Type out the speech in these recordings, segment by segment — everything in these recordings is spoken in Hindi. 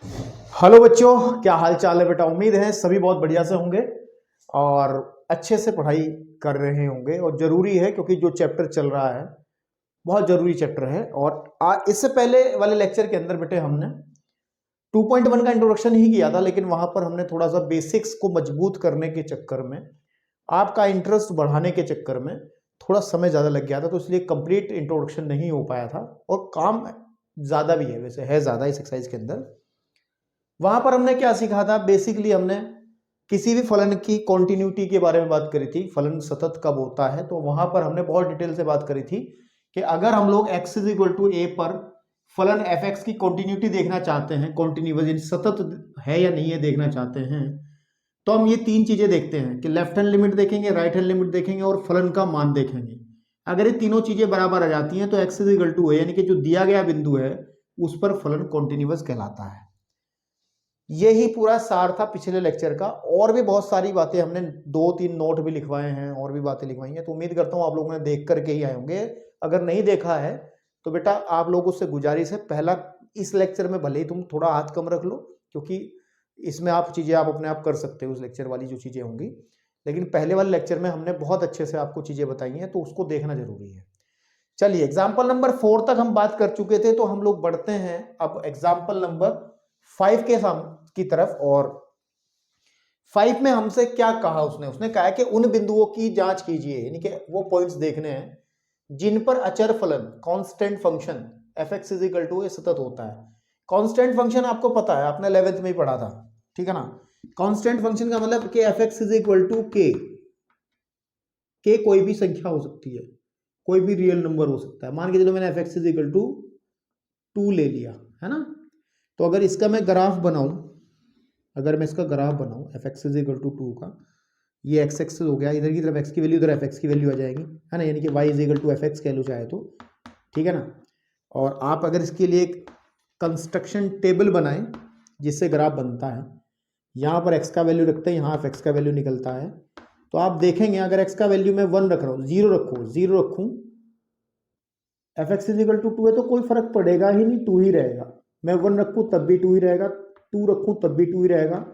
हेलो बच्चों, क्या हाल चाल है बेटा। उम्मीद है सभी बहुत बढ़िया से होंगे और अच्छे से पढ़ाई कर रहे होंगे। और ज़रूरी है क्योंकि जो चैप्टर चल रहा है बहुत ज़रूरी चैप्टर है। और इससे पहले वाले लेक्चर के अंदर बेटे हमने 2.1 का इंट्रोडक्शन ही किया था, लेकिन वहाँ पर हमने थोड़ा सा बेसिक्स को मजबूत करने के चक्कर में, आपका इंटरेस्ट बढ़ाने के चक्कर में थोड़ा समय ज़्यादा लग गया था, तो इसलिए कंप्लीट इंट्रोडक्शन नहीं हो पाया था। और काम ज़्यादा भी है, वैसे है ज़्यादा इस एक्सरसाइज के अंदर। वहां पर हमने क्या सीखा था? बेसिकली हमने किसी भी फलन की कॉन्टिन्यूटी के बारे में बात करी थी, फलन सतत कब होता है। तो वहां पर हमने बहुत डिटेल से बात करी थी कि अगर हम लोग x इज इक्वल टू ए पर फलन एफ एक्स की कॉन्टिन्यूटी देखना चाहते हैं, कॉन्टिन्यूअस यानी सतत है या नहीं है देखना चाहते हैं, तो हम ये तीन चीजें देखते हैं कि लेफ्ट हैंड लिमिट देखेंगे, राइट हैंड लिमिट देखेंगे और फलन का मान देखेंगे। अगर ये तीनों चीजें बराबर आ जाती हैं तो x इज इक्वल टू ए यानी कि जो दिया गया बिंदु है उस पर फलन कॉन्टिन्यूअस कहलाता है। यही पूरा सार था पिछले लेक्चर का। और भी बहुत सारी बातें हमने 2-3 नोट भी लिखवाए हैं और भी बातें लिखवाई हैं, तो उम्मीद करता हूं आप लोगों ने देख करके ही आए होंगे। अगर नहीं देखा है तो बेटा आप लोगों से गुजारिश है, पहला इस लेक्चर में भले ही तुम थोड़ा हाथ कम रख लो, क्योंकि इसमें आप चीजें आप अपने आप कर सकते हो, उस लेक्चर वाली जो चीजें होंगी। लेकिन पहले वाले लेक्चर में हमने बहुत अच्छे से आपको चीजें बताई हैं, तो उसको देखना जरूरी है। चलिए, एग्जाम्पल नंबर 4 तक हम बात कर चुके थे, तो हम लोग बढ़ते हैं अब एग्जाम्पल नंबर 5 की तरफ। और 5 में हमसे क्या कहा? उसने कहा कि उन बिंदुओं की जांच कीजिए, यानी कि वो पॉइंट्स देखने हैं जिन पर अचर फलन constant function F x is equal to A सतत होता है। कांस्टेंट फंक्शन आपको पता है, आपने 11th में ही पढ़ा था, ठीक है ना। कांस्टेंट फंक्शन का मतलब कि f x is equal to k कोई भी संख्या हो सकती है, कोई भी रियल नंबर हो सकता है। मान के चलो मैंने f x is equal to 2 ले लिया, है ना। तो अगर इसका मैं ग्राफ बनाऊं, अगर मैं इसका ग्राफ बनाऊं f x is equal to 2 का, ये एक्स एक्स हो गया, इधर की तरफ एक्स की वैल्यू, इधर एफ एक्स की वैल्यू आ जाएगी, है ना। यानी कि y is equal to f x कह लो चाहे तो, ठीक है ना। और आप अगर इसके लिए एक कंस्ट्रक्शन टेबल बनाएं जिससे ग्राफ बनता है, यहाँ पर एक्स का वैल्यू रखते हैं, यहाँ एफ एक्स का वैल्यू निकलता है, तो आप देखेंगे अगर एक्स का वैल्यू मैं 1 रख रहा हूँ, 0 रखूँ, f x is equal to 2 है तो कोई फर्क पड़ेगा ही नहीं, 2 ही रहेगा। मैं 1 रखूँ तब भी 2 ही रहेगा, 2 रखूँ तब भी 2 ही रहेगा।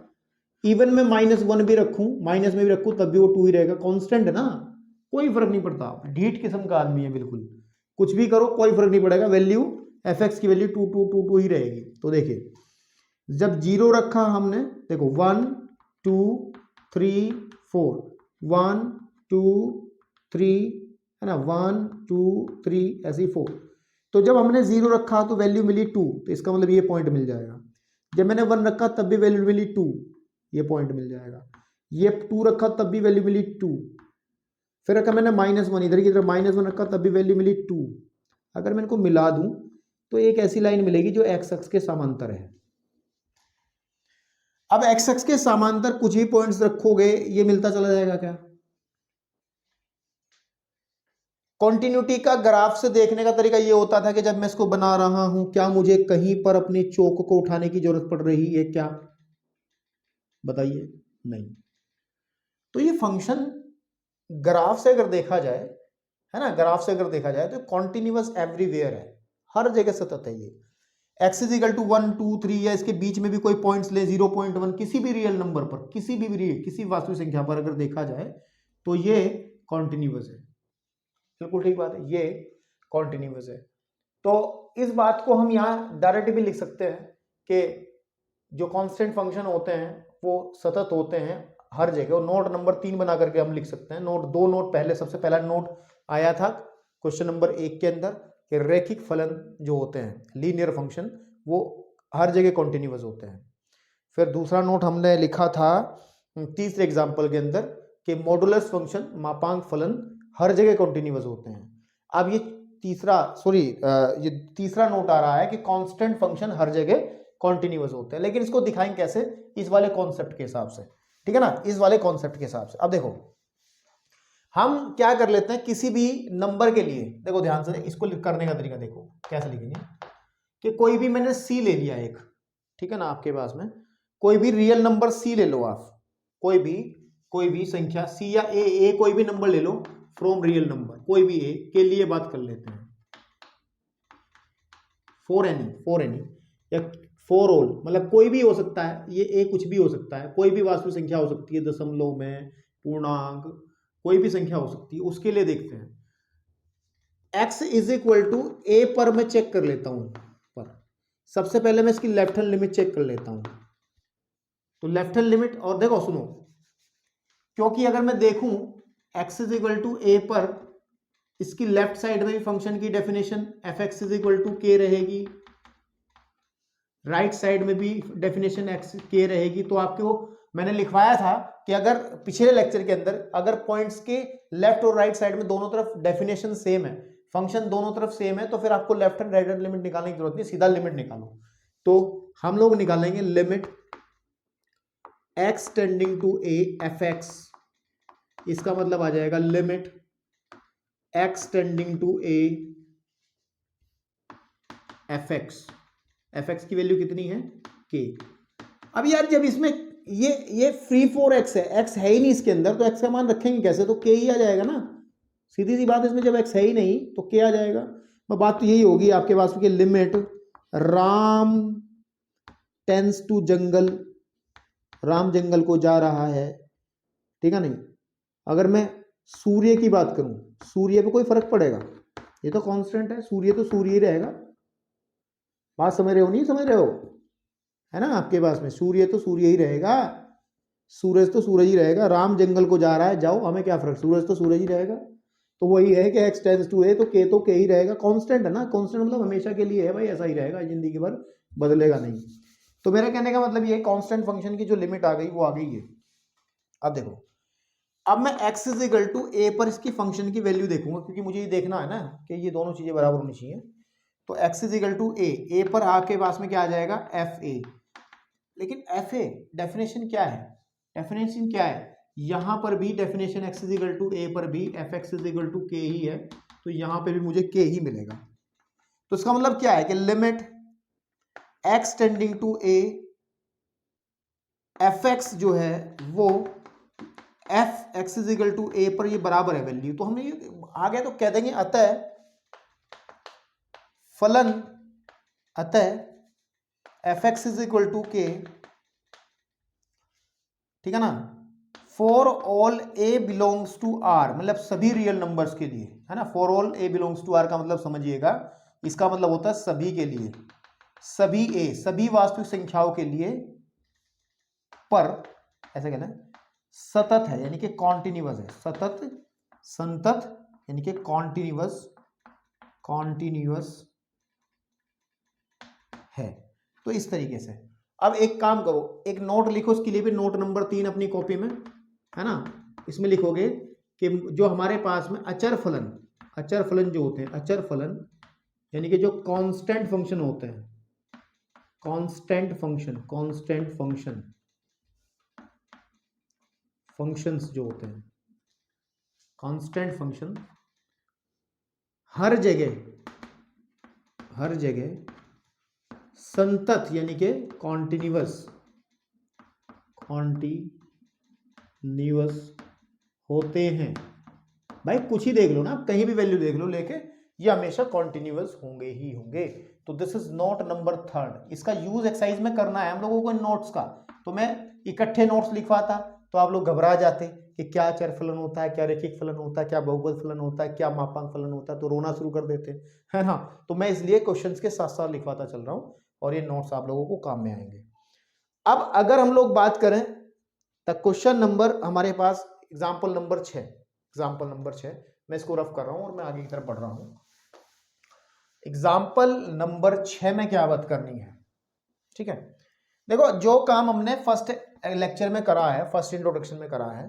इवन में -1 भी रखूँ, माइनस में भी रखूँ तब भी वो 2 ही रहेगा। कांस्टेंट है ना, कोई फर्क नहीं पड़ता। ढीठ किस्म का आदमी है बिल्कुल, कुछ भी करो कोई फर्क नहीं पड़ेगा, वैल्यू एफ एक्स की वैल्यू 2 ही रहेगी। तो देखिए, जब 0 रखा हमने, देखो 1 2 3 4, 1 2 3, है ना, 1 2 3 ऐसे ही 4। तो जब हमने 0 रखा तो वैल्यू मिली 2, तो इसका मतलब ये पॉइंट मिल जाएगा। जब मैंने 1 रखा तब भी वैल्यू मिली 2, ये पॉइंट मिल जाएगा। ये 2 रखा तब भी वैल्यू मिली 2। फिर अगर मैंने -1 इधर की तरफ -1 रखा तब भी वैल्यू मिली 2। अगर मैं इनको मिला दूं तो एक ऐसी लाइन मिलेगी जो एक्स एक्स के समांतर है। अब एक्स एक्स के समांतर कुछ भी पॉइंट्स रखोगे, ये मिलता चला जाएगा क्या? कॉन्टिन्यूटी का ग्राफ से देखने का तरीका ये होता था कि जब मैं इसको बना रहा हूं, क्या मुझे कहीं पर अपनी चोक को उठाने की जरूरत पड़ रही है क्या? बताइए, नहीं। तो ये फंक्शन ग्राफ से अगर देखा जाए, है ना, ग्राफ से अगर देखा जाए तो कॉन्टिन्यूअस एवरीवेयर है, हर जगह सतत है। ये एक्स इज इक्वल टू 1 2 3 या इसके बीच में भी कोई पॉइंट्स ले, 0.1, किसी भी रियल नंबर पर, किसी वास्तविक संख्या पर अगर देखा जाए तो ये कॉन्टिन्यूअस है। बिल्कुल ठीक बात है, ये कॉन्टिन्यूअस है। तो इस बात को हम यहाँ डायरेक्ट भी लिख सकते हैं कि जो कांस्टेंट फंक्शन होते हैं वो सतत होते हैं हर जगह। और नोट नंबर 3 बना करके हम लिख सकते हैं। नोट 2 नोट पहले, सबसे पहला नोट आया था क्वेश्चन नंबर 1 के अंदर कि रैखिक फलन जो होते हैं, लीनियर फंक्शन, वो हर जगह कॉन्टिन्यूअस होते हैं। फिर दूसरा नोट हमने लिखा था तीसरे एग्जाम्पल के अंदर कि मॉडुलस फंक्शन, मापांक फलन, हर जगह कॉन्टिन्यूअस होते हैं। अब ये तीसरा नोट आ रहा है कि कांस्टेंट फंक्शन हर जगह कॉन्टिन्यूअस होते हैं। लेकिन इसको दिखाएंगे कैसे? इस वाले कॉन्सेप्ट के हिसाब से, ठीक है ना, इस वाले कॉन्सेप्ट के हिसाब से। अब देखो, हम क्या कर लेते हैं, किसी भी नंबर के लिए, देखो ध्यान से, इसको करने का तरीका देखो कैसे लिखेंगे कि कोई भी मैंने सी ले लिया एक, ठीक है ना, आपके पास में कोई भी रियल नंबर सी ले लो आप, कोई भी संख्या सी या ए कोई भी नंबर ले लो फ्रॉम रियल नंबर, कोई भी ए के लिए बात कर लेते हैं, 4 एनी या फोर ऑल मतलब कोई भी हो सकता है, ये ए कुछ भी हो सकता है, कोई भी वास्तविक संख्या हो सकती है, दशमलव में, पूर्णांक, कोई भी संख्या हो सकती है। उसके लिए देखते हैं x इज इक्वल टू ए पर मैं चेक कर लेता हूं पर सबसे पहले मैं इसकी लेफ्ट हैंड लिमिट चेक कर लेता हूं। तो लेफ्ट हैंड लिमिट, और देखो सुनो, क्योंकि अगर मैं देखूं x इज इक्वल टू ए पर, इसकी लेफ्ट साइड में भी फंक्शन की definition F x is equal to k रहेगी, राइट साइड में भी डेफिनेशन एक्स के रहेगी। तो आपको मैंने लिखवाया था कि अगर पिछले लेक्चर के अंदर अगर पॉइंट्स के लेफ्ट और राइट साइड में दोनों तरफ डेफिनेशन सेम है, फंक्शन दोनों तरफ सेम है, तो फिर आपको left and right hand limit निकालने की जरूरत नहीं, सीधा लिमिट निकालो। तो हम लोग निकालेंगे limit x tending to A F x, इसका मतलब आ जाएगा limit x tending to A F x की वैल्यू कितनी है k। अब यार जब इसमें ये फ्री फॉर x है, x है ही नहीं इसके अंदर, तो x का मान रखेंगे कैसे, तो k ही आ जाएगा ना, सीधी सी बात। इसमें जब x है ही नहीं तो k आ जाएगा। बात तो यही होगी आपके पास की लिमिट राम टेंस टू जंगल, राम जंगल को जा रहा है, ठीक है नहीं। अगर मैं सूर्य की बात करूं, सूर्य पे कोई फर्क पड़ेगा, ये तो कांस्टेंट है, सूर्य तो सूर्य ही रहेगा। बात समझ रहे हो नहीं समझ रहे हो, है ना, आपके पास में सूर्य तो सूर्य ही रहेगा, सूरज तो सूरज ही रहेगा। राम जंगल को जा रहा है, जाओ, हमें क्या फर्क, सूरज तो सूरज ही रहेगा। तो वही है कि x टेंड्स टू a, तो k ही रहेगा, कांस्टेंट है ना, कांस्टेंट मतलब हमेशा के लिए है भाई, ऐसा ही रहेगा, जिंदगी भर बदलेगा नहीं। तो मेरा कहने का मतलब ये कांस्टेंट फंक्शन की जो लिमिट आ गई वो आ गई है। अब देखो, अब मैं x is equal to a पर इसकी फंक्शन की वैल्यू देखूंगा, क्योंकि मुझे ये देखना है ना कि ये दोनों चीजें बराबर होनी चाहिए। तो x is equal to a पर आके पास में क्या आ जाएगा एफ ए। लेकिन एफ ए डेफिनेशन क्या है, डेफिनेशन क्या है, यहां पर भी definition x is equal to ए पर भी F x is equal to K ही है, तो यहां पे भी मुझे के ही मिलेगा। तो इसका मतलब क्या है कि limit x tending to A F x जो है वो F x is equal to ए पर ये बराबर है वैल्यू। तो हमने ये आ गया तो कह देंगे अतः फलन, अतः f x is equal to k, ठीक है ना, for all a belongs to R, मतलब सभी रियल नंबर्स के लिए, है ना। For all a belongs to R का मतलब समझिएगा, इसका मतलब होता है सभी के लिए, सभी ए, सभी वास्तविक संख्याओं के लिए, पर ऐसे कहना है सतत है, यानी कि कॉन्टिन्यूअस है, सतत, संतत यानी कि कॉन्टिन्यूअस, कॉन्टिन्यूअस है। तो इस तरीके से अब एक काम करो, एक नोट लिखो इसके लिए भी, नोट नंबर 3 अपनी कॉपी में, है ना। इसमें लिखोगे कि जो हमारे पास में अचर फलन, अचर फलन जो होते हैं, अचर फलन यानी कि जो कांस्टेंट फंक्शन होते हैं, constant function, constant function, functions जो होते हैं, कांस्टेंट फंक्शन हर जगह, हर जगह संतत यानी कि कॉन्टिन्यूअस, कॉन्टिन्यूअस होते हैं। भाई कुछ ही देख लो ना, आप कहीं भी वैल्यू देख लो लेके, ये हमेशा कॉन्टिन्यूअस होंगे ही होंगे। तो दिस इज नोट नंबर 3, इसका यूज एक्सरसाइज में करना है हम लोगों को इन नोट्स का। तो मैं इकट्ठे नोट्स लिखवाता तो आप लोग घबरा जाते कि क्या चर फलन होता है, क्या रैखिक फलन होता है, क्या बहुपद फलन होता है, क्या मापांक फलन होता है, तो रोना शुरू कर देते, है ना। तो मैं इसलिए क्वेश्चंस के साथ साथ लिखवाता चल रहा हूं और ये नोट्स आप लोगों को काम में आएंगे। अब अगर हम लोग बात करें तो क्वेश्चन नंबर हमारे पास एग्जाम्पल नंबर 6, एग्जाम्पल नंबर 6 मैं इसको रफ कर रहा हूं और मैं आगे की तरफ बढ़ रहा हूं। एग्जाम्पल नंबर 6 में क्या बात करनी है, ठीक है। देखो जो काम हमने फर्स्ट लेक्चर में करा है, फर्स्ट इंट्रोडक्शन में करा है,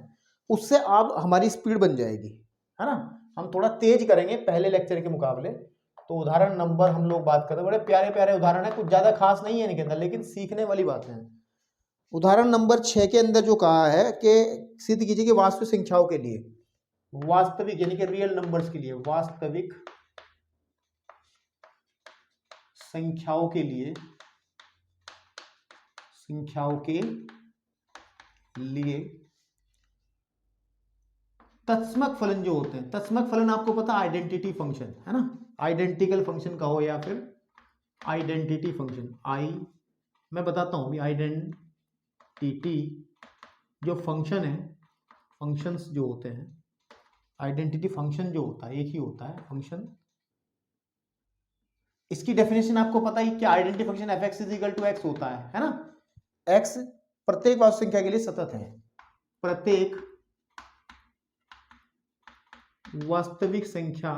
उससे अब हमारी स्पीड बन जाएगी, है ना। हम थोड़ा तेज करेंगे पहले लेक्चर के मुकाबले। तो उदाहरण नंबर हम लोग बात करते हैं, बड़े प्यारे प्यारे उदाहरण है, कुछ ज्यादा खास नहीं है इनके अंदर, लेकिन सीखने वाली बातें हैं। उदाहरण नंबर 6 के अंदर जो कहा है कि सिद्ध कीजिए कि वास्तविक संख्याओं के लिए, वास्तविक यानी कि रियल नंबर्स के लिए, वास्तविक संख्याओं के लिए, संख्याओं के लिए तत्समक फलन जो होते हैं, तत्समक फलन आपको पता है आइडेंटिटी फंक्शन, है ना, आइडेंटिकल फंक्शन कहो या फिर आइडेंटिटी फंक्शन, मैं बताता हूँ अभी। आइडेंटिटी जो फंक्शन है, फंक्शंस जो होते हैं, आइडेंटिटी फंक्शन जो होता है एक ही होता है फंक्शन। इसकी डेफिनेशन आपको पता ही क्या, identity function F x is equal to x होता है ना। एक्स प्रत्येक वास्तविक संख्या के लिए सतत है, प्रत्येक वास्तविक संख्या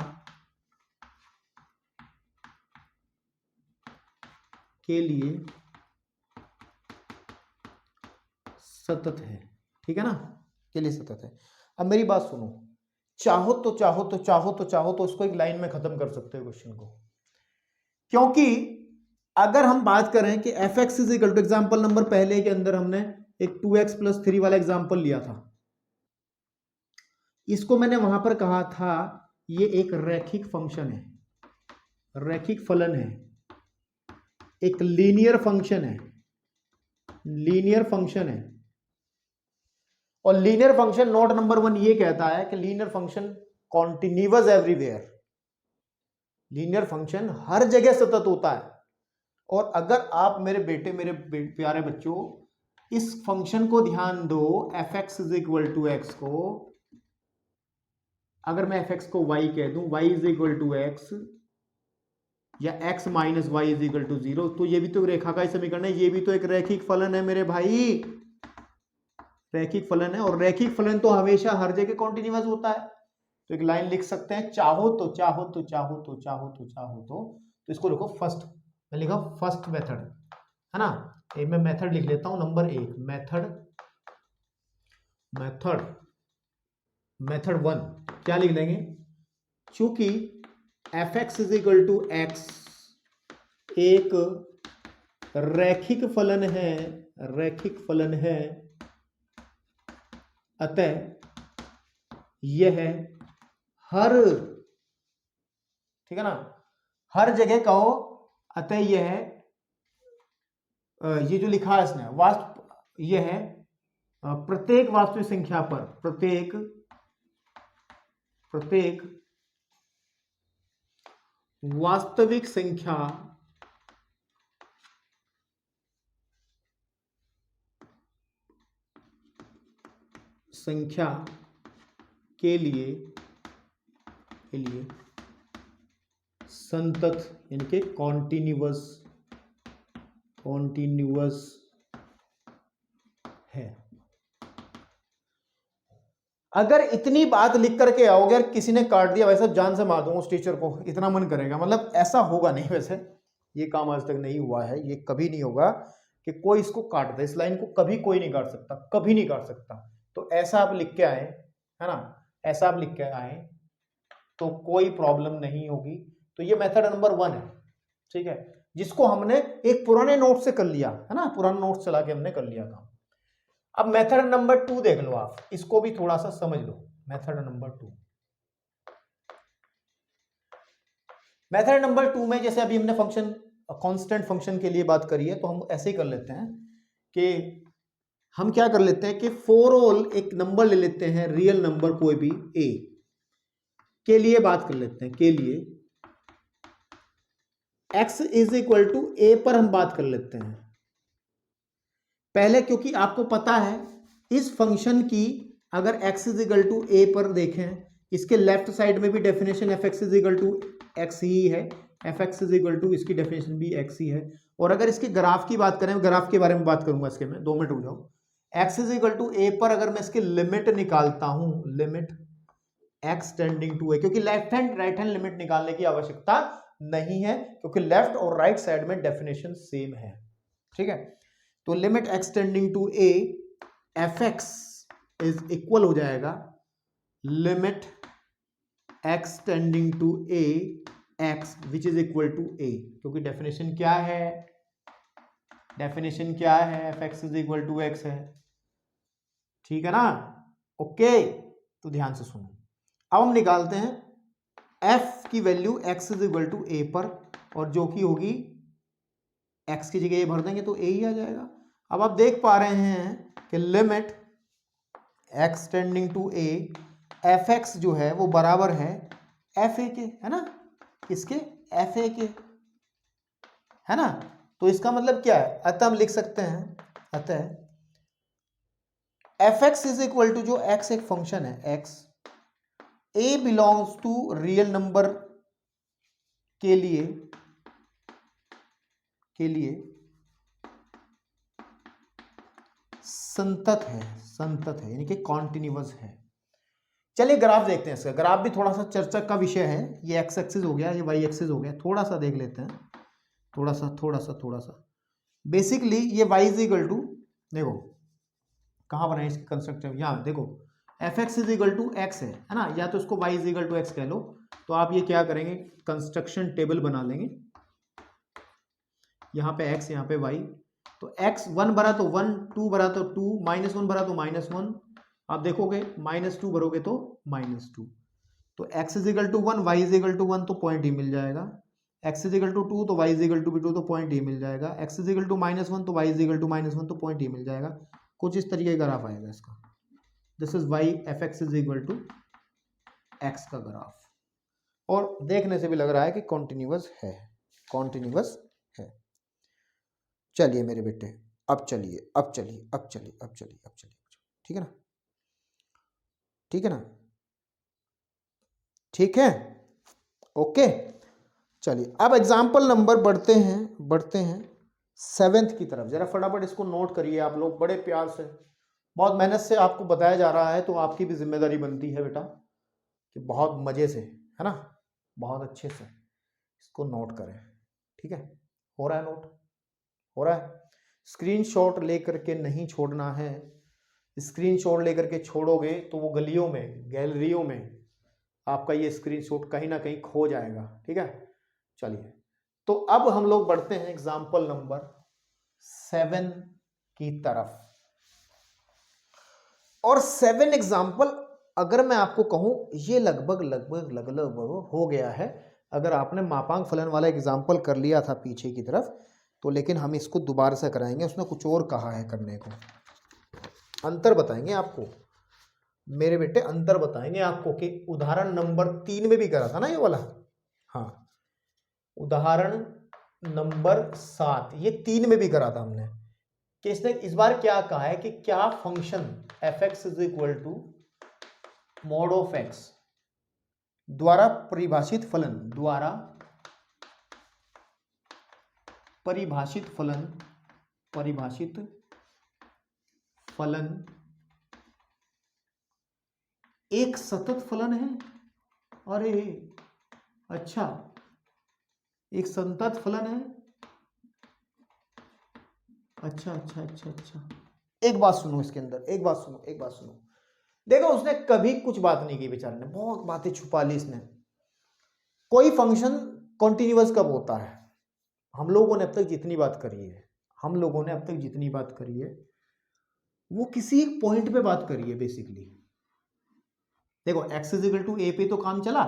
के लिए सतत है, ठीक है ना, के लिए सतत है। अब मेरी बात सुनो, चाहो तो उसको एक लाइन में खत्म कर सकते हो क्वेश्चन को, क्योंकि अगर हम बात करें कि f x is equal to, example number पहले के अंदर हमने एक 2x+3 वाला एग्जाम्पल लिया था, इसको मैंने वहां पर कहा था ये एक रैखिक फंक्शन है, रैखिक फलन है, एक लीनियर फंक्शन है, लीनियर फंक्शन है। और लीनियर फंक्शन नोट नंबर 1 ये कहता है कि linear function continuous everywhere, linear function हर जगह सतत होता है। और अगर आप मेरे प्यारे बच्चों इस फंक्शन को ध्यान दो, f x is equal to x को, अगर मैं एफ एक्स को y कह दूं, y is equal to x या x minus y is equal to 0, तो ये भी तो रेखा का ही समीकरण है, ये भी तो एक रैखिक फलन है मेरे भाई, रैखिक फलन है। और रैखिक फलन तो हमेशा हर जगह कॉन्टिन्यूअस होता है। तो एक लाइन लिख सकते हैं, तो इसको लिखो फर्स्ट, मैं लिखा फर्स्ट मेथड, है ना। एक मैं मेथड लिख लेता हूं, नंबर 1 मेथड 1 क्या लिख लेंगे, चूंकि f x is equal to x एक रैखिक फलन है, रैखिक फलन है, अतः यह हर, ठीक है ना, हर जगह कहो, अतः यह ये जो लिखा है इसने यह है प्रत्येक वास्तविक संख्या पर, प्रत्येक वास्तविक संख्या के लिए संतत यानी कि कॉन्टिन्यूअस है। अगर इतनी बात लिख करके आओगे, यार किसी ने काट दिया वैसे जान से मार दूंगा उस टीचर को, इतना मन करेगा, मतलब ऐसा होगा नहीं, वैसे ये काम आज तक नहीं हुआ है, ये कभी नहीं होगा कि कोई इसको काट दे, इस लाइन को कभी कोई नहीं काट सकता, कभी नहीं काट सकता। तो ऐसा आप लिख के आए, है ना, ऐसा आप लिख के आए तो कोई प्रॉब्लम नहीं होगी। तो ये मेथड नंबर 1 है, ठीक है, जिसको हमने एक पुराने नोट से कर लिया, है ना, पुराना नोट चला के हमने कर लिया काम। अब मेथड नंबर 2 देख लो आप, इसको भी थोड़ा सा समझ लो। मेथड नंबर 2 में जैसे अभी हमने फंक्शन कांस्टेंट फंक्शन के लिए बात करी है, तो हम ऐसे ही कर लेते हैं कि हम क्या कर लेते हैं कि फॉर ऑल एक नंबर ले लेते हैं, रियल नंबर कोई भी a के लिए बात कर लेते हैं, के लिए x is equal to a पर हम बात कर लेते हैं पहले, क्योंकि आपको पता है इस फंक्शन की अगर x is equal to a पर देखें, इसके लेफ्ट साइड में भी definition F x is equal to X ही है, F x is equal to इसकी डेफिनेशन भी x ही है। और अगर इसके ग्राफ की बात करें, ग्राफ के बारे में बात करूंगा इसके में, 2 मिनट रुक जाओ। x is equal to a पर अगर मैं इसकी लिमिट निकालता हूं, limit x tending to a, क्योंकि left hand right hand limit निकालने की आवश्यकता नहीं है, क्योंकि लेफ्ट और राइट साइड में डेफिनेशन सेम है, ठीक है। तो limit x tending to a f x is equal हो जाएगा limit x tending to a x which is equal to a, क्योंकि डेफिनेशन क्या है, डेफिनेशन क्या है, F x is equal to x है, ठीक है ना। ओके, तो ध्यान से सुनो, अब हम निकालते हैं f की value x is equal to a पर, और जो कि होगी x की जगह a भर देंगे तो a ही आ जाएगा। अब आप देख पा रहे हैं कि limit x tending to a f x जो है वो बराबर है एफ ए के, है ना, किसके, एफ ए के, है ना। तो इसका मतलब क्या है, अतः हम लिख सकते हैं, अतः f x is equal to, जो एक्स एक फंक्शन है, x a belongs to real number के लिए संतत है यानी कि कॉन्टिन्यूअस है। चलिए ग्राफ देखते हैं इसका। ग्राफ भी थोड़ा सा चर्चा का विषय है। ये एक्स एक्सिस हो गया, ये वाई एक्सिस हो गया, थोड़ा सा देख लेते हैं, थोड़ा सा। बेसिकली ये y इज इक्वल टू, देखो कहाँ बनाए इसके कंस्ट्रक्टर, यहाँ देखो f x is equal to x है ना, या तो इसको y is equal to x कह लो। तो आप ये क्या करेंगे, कंस्ट्रक्शन टेबल बना लेंगे, यहाँ पे x, यहाँ पे y। तो x 1 भरा तो 1, 2 भरा तो 2, -1 भरा तो -1, आप देखोगे -2 भरोगे तो -2। तो x is equal to 1, y is equal to 1, तो पॉइंट ही मिल जाएगा। x इज इक्वल टू 2 तो y इज इक्वल टू भी 2, तो पॉइंट ही मिल जाएगा। x इज इक्वल टू -1 तो y इज इक्वल टू -1, तो पॉइंट ही मिल जाएगा। कुछ इस तरीके का ग्राफ आएगा इसका। This is y f x is equal to x का ग्राफ, और देखने से भी लग रहा है कि कॉन्टिन्यूअस है, कॉन्टिन्यूअस है। चलिए मेरे बेटे, अब चलिए, ठीक है ना, ठीक है ना, ठीक है, ओके। चलिए अब एग्जाम्पल नंबर बढ़ते हैं 7th की तरफ। जरा फटाफट इसको नोट करिए आप लोग, बड़े प्यार से, बहुत मेहनत से आपको बताया जा रहा है, तो आपकी भी जिम्मेदारी बनती है बेटा कि बहुत मजे से, है ना, बहुत अच्छे से इसको नोट करें। ठीक है, हो रहा है नोट, हो रहा है। स्क्रीनशॉट लेकर के नहीं छोड़ना है, स्क्रीनशॉट लेकर के छोड़ोगे तो वो गलियों में, गैलरियों में आपका ये स्क्रीनशॉट कहीं ना कहीं खो जाएगा। ठीक है, चलिए तो अब हम लोग बढ़ते हैं एग्जाम्पल नंबर 7 की तरफ। और 7 एग्जाम्पल अगर मैं आपको कहूं, ये लगभग हो गया है। अगर आपने मापांक फलन वाला एग्जाम्पल कर लिया था पीछे की तरफ, तो लेकिन हम इसको दोबारा से कराएंगे, उसने कुछ और कहा है करने को। अंतर बताएंगे आपको मेरे बेटे, अंतर बताएंगे आपको कि उदाहरण नंबर 3 में भी करा था ना ये वाला, हाँ उदाहरण नंबर 7, ये 3 में भी करा था हमने, कि इसने इस बार क्या कहा है कि क्या function F x is equal to mod of x द्वारा परिभाषित फलन एक सतत फलन है। अरे अच्छा, एक संतत फलन है। अच्छा, एक बात सुनो इसके अंदर, एक बात सुनो। देखो उसने कभी कुछ बात नहीं की बेचारे ने, बहुत बातें छुपा ली इसने। कोई फंक्शन कॉन्टिन्यूअस कब होता है? हम लोगों ने अब तक जितनी बात करी है, वो किसी एक पॉइंट पे बात करी है बेसिकली। देखो x इज इक्वल टू ए पे तो काम चला,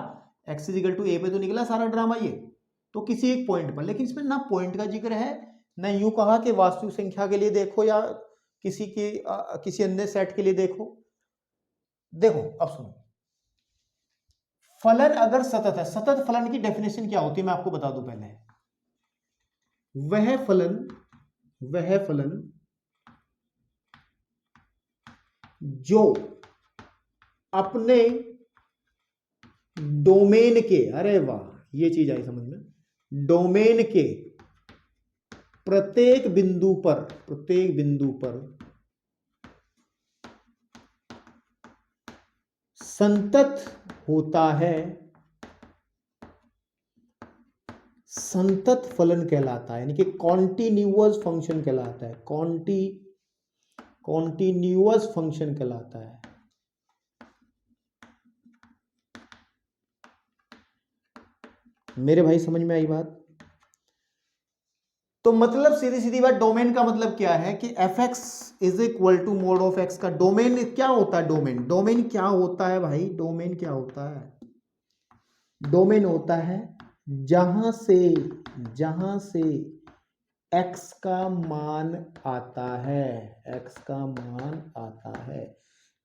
x इज इक्वल टू ए पे तो निकला सारा ड्रामा ये, तो किसी एक पॉइंट पर। लेकिन इसमें ना पॉइंट का जिक्र है, ना यूं कहा कि वास्तविक संख्या के लिए देखो या किसी अन्य सेट के लिए देखो। देखो अब सुनो, फलन अगर सतत है, सतत फलन की डेफिनेशन क्या होती है मैं आपको बता दूं पहले। वह फलन जो अपने डोमेन के, अरे वाह ये चीज आई समझ में, डोमेन के प्रत्येक बिंदु पर संतत होता है, संतत फलन कहलाता है, यानी कि कॉन्टिन्यूअस फंक्शन कहलाता है, कॉन्टिन्यूअस फंक्शन कहलाता है। मेरे भाई समझ में आई बात? तो मतलब सीधी बात, डोमेन का मतलब क्या है कि f x is equal to mod of x का डोमेन क्या होता है? डोमेन क्या होता है भाई? डोमेन क्या होता है? डोमेन होता है जहां से एक्स का मान आता है,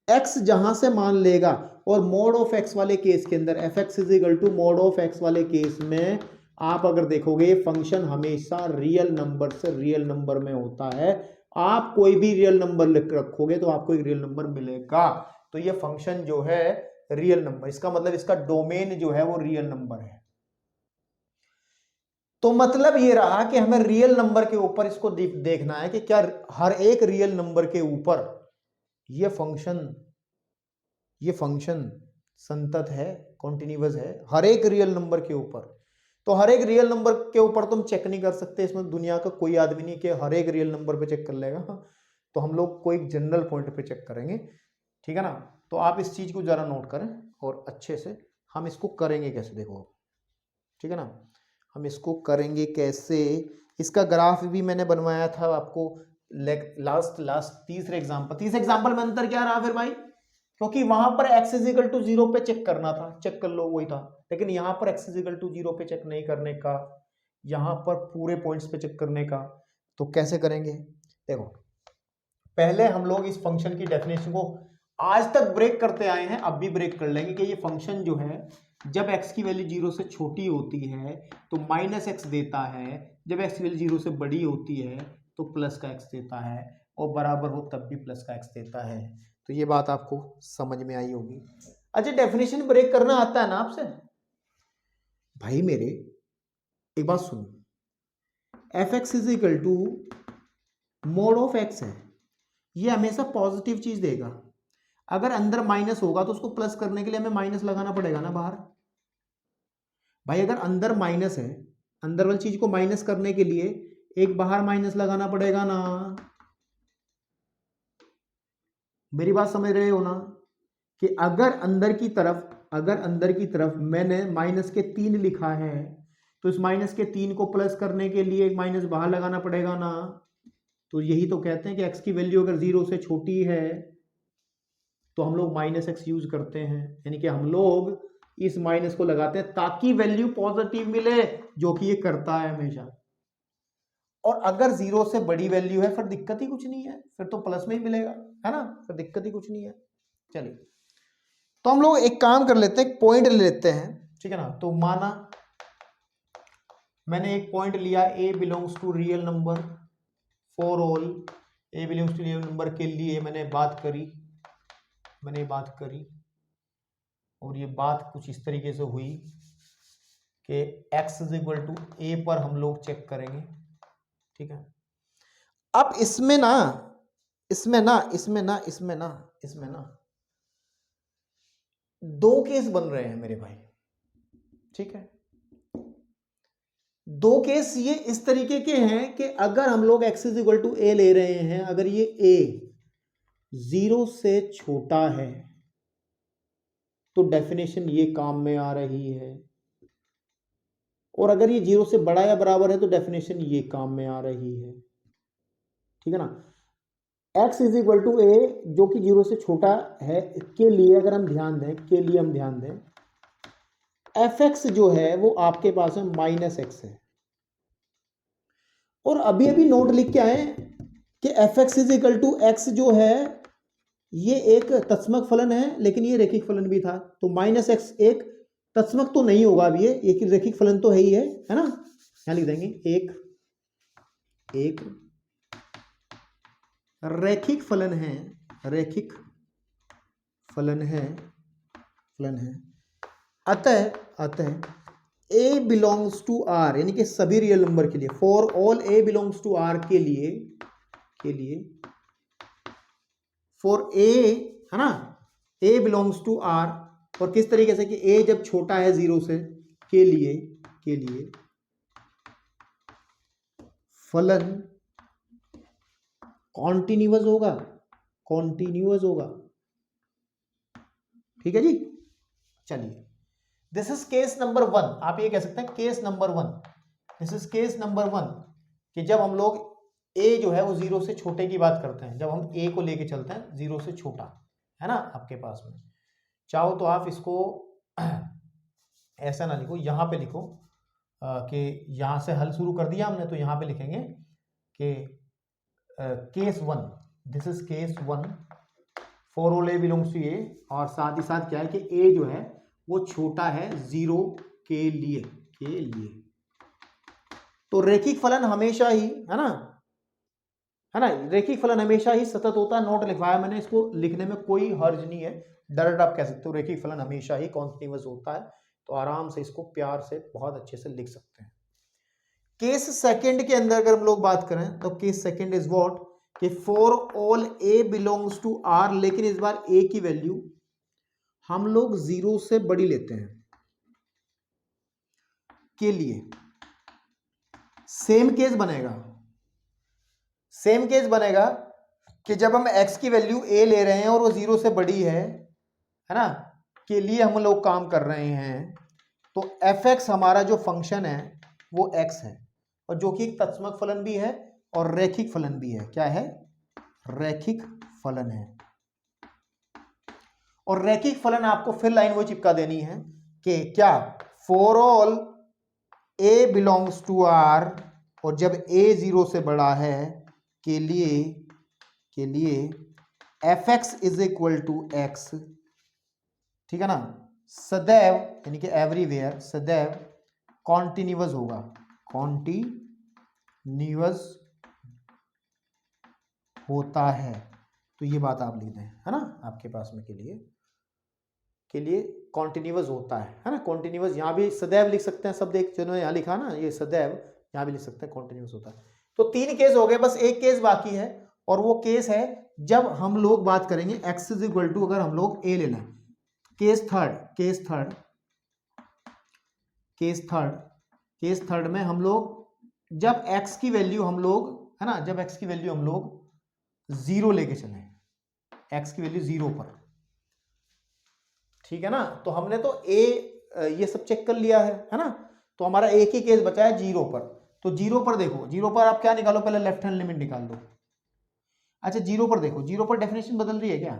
एक्स जहां से मान लेगा। और मोड ऑफ एक्स वाले केस के अंदर, f x is equal to mod of x वाले केस में आप अगर देखोगे ये फंक्शन हमेशा रियल नंबर से रियल नंबर में होता है। आप कोई भी रियल नंबर लिख रखोगे तो आपको एक रियल नंबर मिलेगा। तो ये फंक्शन जो है रियल नंबर, इसका मतलब इसका डोमेन जो है वो रियल नंबर है। तो मतलब ये रहा कि हमें रियल नंबर के ऊपर इसको देखना है कि क्या हर एक रियल नंबर के ऊपर ये फंक्शन संतत है, कॉन्टिन्यूअस है, हर एक रियल नंबर के ऊपर। तो हर एक रियल नंबर के ऊपर तुम चेक नहीं कर सकते, इसमें दुनिया का कोई आदमी नहीं कि हर एक रियल नंबर पे चेक कर लेगा। तो हम लोग कोई जनरल पॉइंट पे चेक करेंगे, ठीक है ना। तो आप इस चीज को जरा नोट करें और अच्छे से हम इसको करेंगे कैसे, देखो, ठीक है ना। हम इसको करेंगे कैसे, इसका ग्राफ भी मैंने बनवाया था आपको लास्ट तीसरे एग्जांपल में। अंतर क्या रहा फिर भाई, क्योंकि वहां पर x इज इक्वल टू 0 पे चेक करना था, चेक कर लो वही था। लेकिन यहां पर x इज इक्वल टू 0 पे चेक नहीं करने का, यहां पर पूरे पॉइंट्स पे चेक करने का। तो कैसे करेंगे, देखो पहले हम लोग इस फंक्शन की डेफिनेशन को आज तक ब्रेक करते आए हैं, अब भी ब्रेक कर लेंगे कि ये फंक्शन जो है जब x की वैल्यू 0 से छोटी होती है तो -x देता है, जब x की वैल्यू 0 से बड़ी होती है तो प्लस का x देता है, और बराबर हो तब भी प्लस का x देता है। तो ये बात आपको समझ में आई होगी। अच्छा, डेफिनेशन ब्रेक करना आता है ना आपसे भाई मेरे, एक बात सुनो, fx is equal to mod of x है, ये हमेशा पॉजिटिव चीज देगा। अगर अंदर माइनस होगा तो उसको प्लस करने के लिए हमें माइनस लगाना पड़ेगा ना बाहर। भाई अगर अंदर माइनस है, अंदर वाली चीज को माइनस करने के लिए एक बाहर माइनस लगाना पड़ेगा ना। मेरी बात समझ रहे हो ना, कि अगर अंदर की तरफ मैंने माइनस के 3 लिखा है तो इस माइनस के 3 को प्लस करने के लिए एक माइनस बाहर लगाना पड़ेगा ना। तो यही तो कहते हैं कि x की वैल्यू अगर 0 से छोटी है तो हम लोग -x यूज करते हैं, यानी कि हम लोग इस माइनस को लगाते हैं ताकि वैल्यू पॉजिटिव मिले, जो कि ये करता है हमेशा। और अगर 0 से बड़ी वैल्यू है फिर दिक्कत ही कुछ नहीं है, फिर तो प्लस में ही मिलेगा, है ना, फिर दिक्कत ही कुछ नहीं है। चलिए, तो हम लोग एक काम कर लेते हैं, एक पॉइंट ले लेते हैं, ठीक है ना। तो माना मैंने एक पॉइंट लिया, a belongs to real number, for all a belongs to real number के लिए मैंने बात करी, और ये बात कुछ इस तरीके से हुई कि x is equal to a पर हम लोग चेक करेंगे, ठीक है। अब इसमें ना दो केस बन रहे हैं मेरे भाई, ठीक है। दो केस ये इस तरीके के हैं कि अगर हम लोग x is equal to a ले रहे हैं, अगर ये a 0 से छोटा है तो डेफिनेशन ये काम में आ रही है, और अगर ये 0 से बड़ा या बराबर है तो डेफिनेशन ये काम में आ रही है, ठीक है ना। x is equal to a जो कि 0 से छोटा है के लिए अगर हम ध्यान दें, fx जो है वो आपके पास में -x है। और अभी नोट लिख के आए कि fx is equal to x जो है ये एक तत्समक फलन है, लेकिन ये रैखिक फलन भी था। तो -x एक तत्समक तो नहीं होगा, अभी ये एक रैखिक फलन तो है ही है ना। यहां लिख देंगे एक रैखिक फलन है, अतः a बिलोंग्स टू r, यानी कि सभी रियल नंबर के लिए, for all a belongs to r के लिए फॉर a, है ना, a बिलोंग्स टू r, और किस तरीके से कि a जब छोटा है 0 से के लिए फलन कॉन्टिन्यूअस होगा, ठीक है जी। चलिए, दिस इज केस नंबर 1, आप ये कह सकते हैं case number 1, this is case number 1, कि जब हम लोग a जो है वो 0 से छोटे की बात करते हैं, जब हम a को लेके चलते हैं 0 से छोटा, है ना आपके पास में। चाहो तो आप इसको ऐसा ना लिखो, यहां पे लिखो कि यहां से हल शुरू कर दिया हमने, तो यहां पे लिखेंगे कि case 1, this is case 1 for all a belongs to a, और साथ ही साथ क्या है कि a जो है वो छोटा है 0 के लिए, तो रेखिक फलन हमेशा ही, है ना, रेखिक फलन हमेशा ही सतत होता है। नोट लिखवाया मैंने, इसको लिखने में कोई हर्ज नहीं है, डायरेक्ट आप कह सकते हो रेखिक फलन हमेशा ही कॉन्टिन्यूअस होता है। तो आराम से इसको प्यार से बहुत अच्छे से लिख सकते हैं। केस सेकंड के अंदर अगर हम लोग बात करें तो केस सेकंड इज व्हाट, कि for all a belongs to R, लेकिन इस बार ए की वैल्यू हम लोग 0 से बड़ी लेते हैं के लिए सेम केस बनेगा। सेम केस बनेगा कि जब हम x की वैल्यू a ले रहे हैं और वो 0 से बड़ी है ना, के लिए हम लोग काम कर रहे हैं, तो fx हमारा जो फंक्शन है वो x है, और जो कि एक तत्समक फलन भी है और रैखिक फलन भी है। क्या है? रैखिक फलन है। और रैखिक फलन आपको फिर लाइन वो चिपका देनी है कि क्या, for all a belongs to r, और जब a 0 से बड़ा है के लिए fx is equal to x, ठीक है ना, सदैव यानी कि एवरीवेयर, सदैव कॉन्टिन्यूअस होगा, कॉन्टिन्यूअस होता है। तो ये बात आप लिख दें, है ना, आपके पास में के लिए कॉन्टिन्यूअस होता है ना। कॉन्टिन्यूअस यहाँ भी सदैव लिख सकते हैं, सब देख जिन्होंने यहाँ लिखा ना, ये सदैव यहाँ भी लिख सकते हैं कॉन्टिन्यूअस होता है। तो 3 केस हो गए, बस एक केस बाकी है, और वो केस है जब हम लोग बात करेंगे x इज इक्वल टू, अगर हम लोग a ले लें। केस थर्ड में हम लोग जब x की वैल्यू हम लोग, है ना, जब x की वैल्यू हम लोग 0 लेके चले, x की वैल्यू 0 पर, ठीक है ना। तो हमने तो a ये सब चेक कर लिया है ना, तो हमारा एक ही केस बचा है 0 पर। तो 0 पर देखो, 0 पर आप क्या निकालो, पहले लेफ्ट हैंड लिमिट निकाल दो। अच्छा 0 पर देखो, 0 पर डेफिनेशन बदल रही है क्या,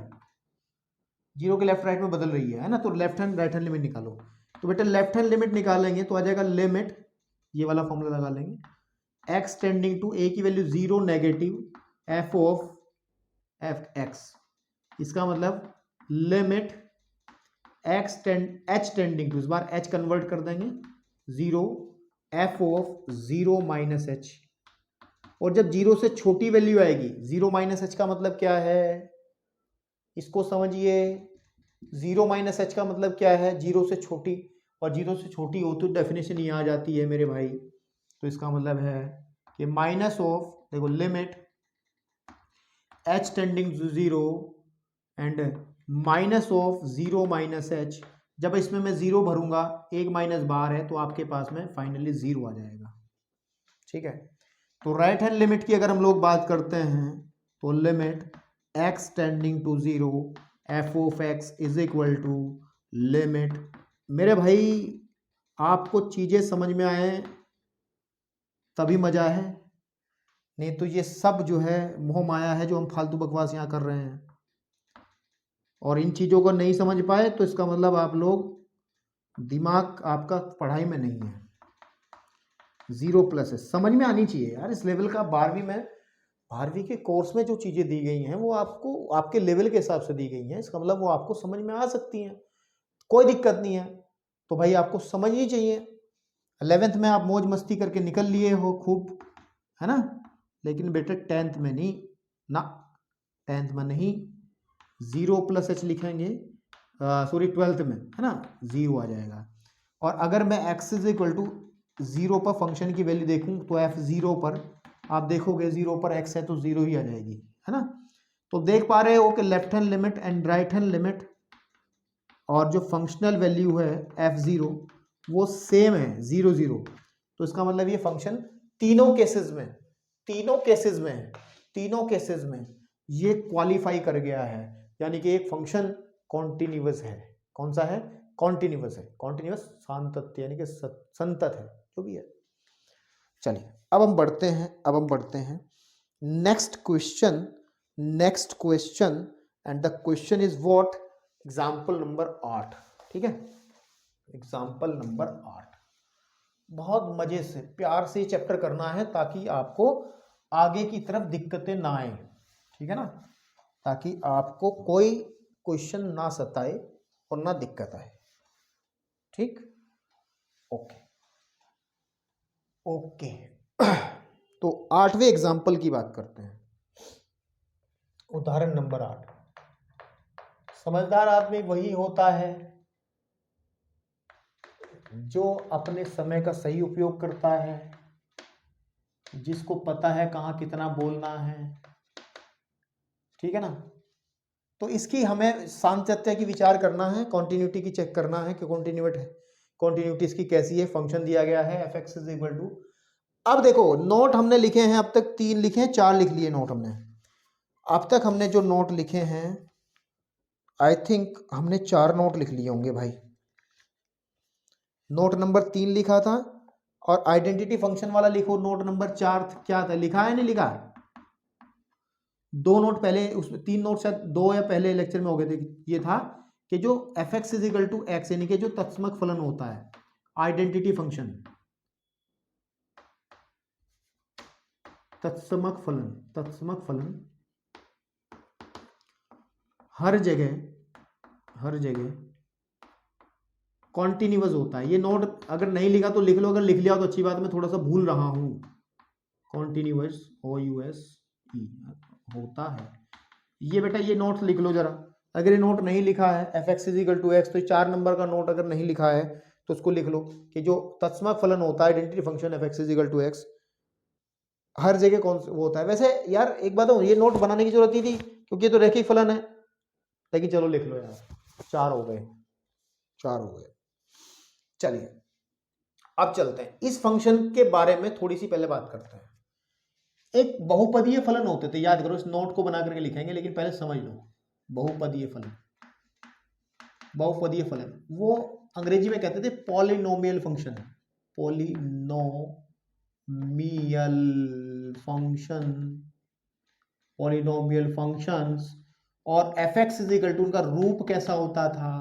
0 के लेफ्ट राइट में बदल रही है ना, तो left hand right hand limit निकालो। तो बेटा लेफ्ट हैंड लिमिट निकालेंगे तो आ जाएगा लिमिट, ये वाला फॉर्मूला लगा लेंगे, x टेंडिंग टू a की value 0 negative f of x, इसका मतलब लिमिट h टेंडिंग टू, इस बार h कन्वर्ट कर देंगे 0, f ऑफ 0 माइनस h, और जब 0 से छोटी वैल्यू आएगी, 0 माइनस h का मतलब क्या है, इसको समझिए। 0 माइनस h का मतलब क्या है, 0 से छोटी, और 0 से छोटी हो तो डेफिनेशन ये आ जाती है मेरे भाई। तो इसका मतलब है कि माइनस ऑफ, देखो limit h tending to 0 and minus of 0 minus h, जब इसमें मैं 0 भरूंगा, एक माइनस बाहर है, तो आपके पास में फाइनली 0 आ जाएगा, ठीक है। तो राइट हैंड लिमिट की अगर हम लोग बात करते हैं तो limit x tending to 0 f of x is equal to limit, मेरे भाई आपको चीजें समझ में आए तभी मजा है, नहीं तो ये सब जो है मोह माया है जो हम फालतू बकवास यहाँ कर रहे हैं, और इन चीजों को नहीं समझ पाए तो इसका मतलब आप लोग दिमाग आपका पढ़ाई में नहीं है, 0+ है, समझ में आनी चाहिए यार इस लेवल का। 12वीं के कोर्स में जो चीजें दी गई हैं वो आपको आपके लेवल के हिसाब से दी गई हैं, इसका मतलब वो आपको समझ में आ सकती हैं, कोई दिक्कत नहीं है। तो भाई आपको समझनी चाहिए। 11th में आप मौज मस्ती करके निकल लिए हो खूब, है ना, लेकिन बेटे 10th में नहीं ना, 10th में नहीं, 0+ h लिखेंगे, सॉरी 12th में, है ना, 0 आ जाएगा। और अगर मैं x इज इक्वल टू 0 पर फंक्शन की वैल्यू देखूं तो f0 पर आप देखोगे 0 पर x है तो 0 ही आ जाएगी, है ना। तो देख पा रहे हो कि left hand limit and right hand limit और जो फंक्शनल वैल्यू है f0 वो सेम है, 0 0। तो इसका मतलब ये फंक्शन तीनों केसेस में ये क्वालिफाई कर गया है, यानी कि एक फंक्शन कॉन्टिन्यूअस है। कौन सा है? कॉन्टिन्यूअस है, कॉन्टिन्यूअस सातत्य यानी कि संतत है, जो भी है। चलिए अब हम बढ़ते हैं next question and the question is what, example number 8, ठीक है, एग्जाम्पल नंबर 8। बहुत मजे से प्यार से चैप्टर करना है ताकि आपको आगे की तरफ दिक्कतें ना आए, ठीक है ना, ताकि आपको कोई क्वेश्चन ना सताए और ना दिक्कत आए, ठीक। ओके तो 8वें एग्जाम्पल की बात करते हैं। उदाहरण नंबर 8। समझदार आदमी वही होता है जो अपने समय का सही उपयोग करता है, जिसको पता है कहाँ कितना बोलना है, ठीक है ना। तो इसकी हमें सामंजस्य की विचार करना है, कॉन्टिन्यूटी की चेक करना है कि कॉन्टिन्यूटी इसकी कैसी है। फंक्शन दिया गया है f(x) इज इक्वल टू, अब देखो नोट हमने लिखे हैं अब तक 3 लिखे हैं, 4 लिख लिए नोट हमने। अब तक हमने जो नोट लिखे हैं आई थिंक हमने 4 नोट लिख लिए होंगे भाई। नोट नंबर 3 लिखा था और आइडेंटिटी फंक्शन वाला लिखो नोट नंबर 4 क्या था, लिखा है नहीं लिखा? 2 नोट पहले, उसमें 3 नोट शायद 2 या पहले लेक्चर में हो गए थे। ये था कि जो f(x) is equal to x यानी कि जो तत्समक फलन होता है, आइडेंटिटी फंक्शन, तत्समक फलन हर जगह कॉन्टिन्यूअस होता है। ये नोट अगर नहीं लिखा तो लिख लो, अगर लिख लिया तो अच्छी बात, मैं थोड़ा सा भूल रहा हूं। कॉन्टिन्यूअस OUSE होता है ये बेटा, ये नोट लिख लो जरा। अगर ये नोट नहीं लिखा है f(x) is equal to x, तो 4 नंबर का नोट अगर नहीं लिखा है तो उसको लिख लो कि जो तत्समक फलन होता है identity function f(x) is equal to x हर जगह कौन वो होता है। वैसे यार एक बात हो, ये नोट बनाने की जरूरत नहीं थी क्योंकि ये तो रैखिक फलन है, लेकिन चलो लिख लो यार, 4 हो गए। चलिए अब चलते हैं इस फंक्शन के बारे में, थोड़ी सी पहले बात करते हैं। एक बहुपदीय फलन होते थे, याद करो, इस नोट को बना करके लिखेंगे लेकिन पहले समझ लो। बहुपदीय फलन वो अंग्रेजी में कहते थे पॉलिनोमियल फंक्शन, पॉलिनोमियल फंक्शंस। और f(x) इज इक्वल टू उनका रूप कैसा होता था,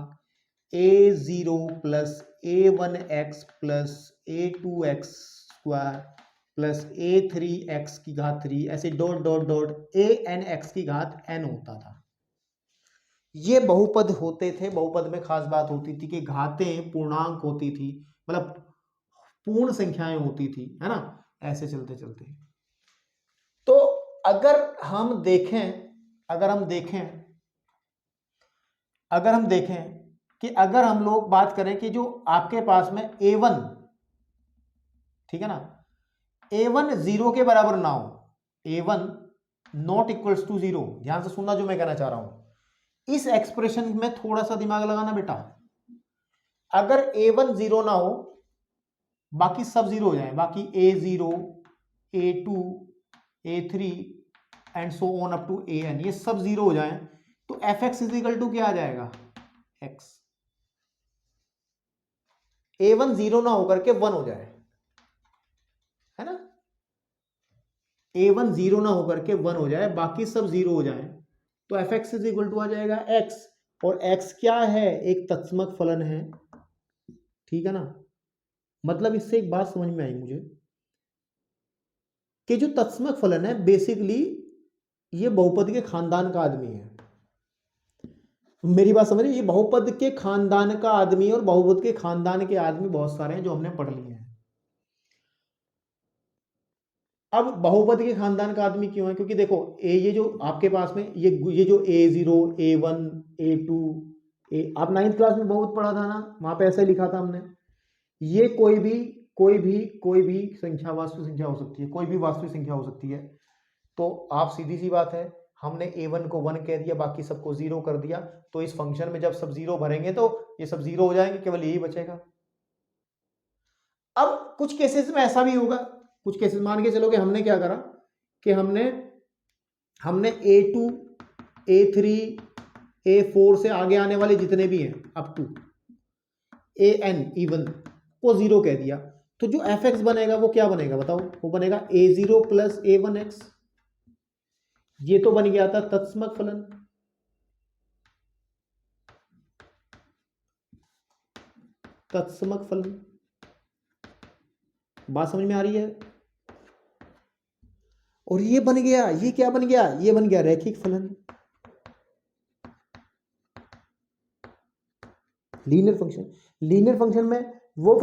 a0 plus a1x plus a2x square plus a3x की घात 3, ऐसे डॉट डॉट डॉट anx की घात n होता था। ये बहुपद होते थे। बहुपद में खास बात होती थी कि घातें पूर्णांक होती थी, मतलब पूर्ण संख्याएं होती थी, है ना। ऐसे चलते चलते तो अगर हम देखें कि अगर हम लोग बात करें कि जो आपके पास में a1, ठीक है ना, a1 0 के बराबर ना हो, a1 नॉट इक्वल्स टू 0, ध्यान से सुनना जो मैं कहना चाह रहा हूं। इस एक्सप्रेशन में थोड़ा सा दिमाग लगाना बेटा। अगर a1 0 ना हो, बाकी सब 0 हो जाए, बाकी a0 a2 a3 and so on up to an, ये सब 0 हो जाए, तो f(x) इज इक्वल टू क्या आ जाएगा, x। a1 0 ना होकर के 1 हो जाए, है ना, a1 0 ना होकर के 1 हो जाए, बाकी सब 0 हो जाए, तो f(x) इज इक्वल टू आ जाएगा x। और x क्या है, एक तत्समक फलन है, ठीक है ना। मतलब इससे एक बात समझ में आई मुझे कि जो तत्समक फलन है बेसिकली ये बहुपद के खानदान का आदमी है। मेरी बात समझ रहे, ये बहुपद के खानदान का आदमी, और बहुपद के खानदान के आदमी बहुत सारे हैं जो हमने पढ़ लिए हैं। अब बहुपद के खानदान का आदमी क्यों है, क्योंकि देखो ये जो आपके पास में ये जो a0 a1 a2 आप 9th क्लास में बहुत पढ़ा था ना, वहां पे ऐसे लिखा था हमने। ये कोई भी संख्या, वास्तविक संख्या हो सकती है, कोई भी वास्तविक संख्या हो सकती है। तो आप सीधी सी बात है, हमने a1 को 1 कह दिया, बाकी सबको 0 कर दिया, तो इस फंक्शन में जब सब 0 भरेंगे तो ये सब 0 हो जाएंगे, केवल यही बचेगा। अब कुछ केसेस में ऐसा भी होगा, कुछ केसेस मान के चलो कि हमने क्या करा कि हमने a2 a3 a4 से आगे आने वाले जितने भी हैं अप टू an इवन को 0 कह दिया, तो जो f(x) बनेगा वो क्या बनेगा बताओ, वो बनेगा a0 प्लस a1x। ये तो बन गया था तत्समक फलन। बात समझ में आ रही है। और ये बन गया, ये क्या बन गया, ये बन गया रैखिक फलन, लीनियर फंक्शन। लीनियर फंक्शन में वो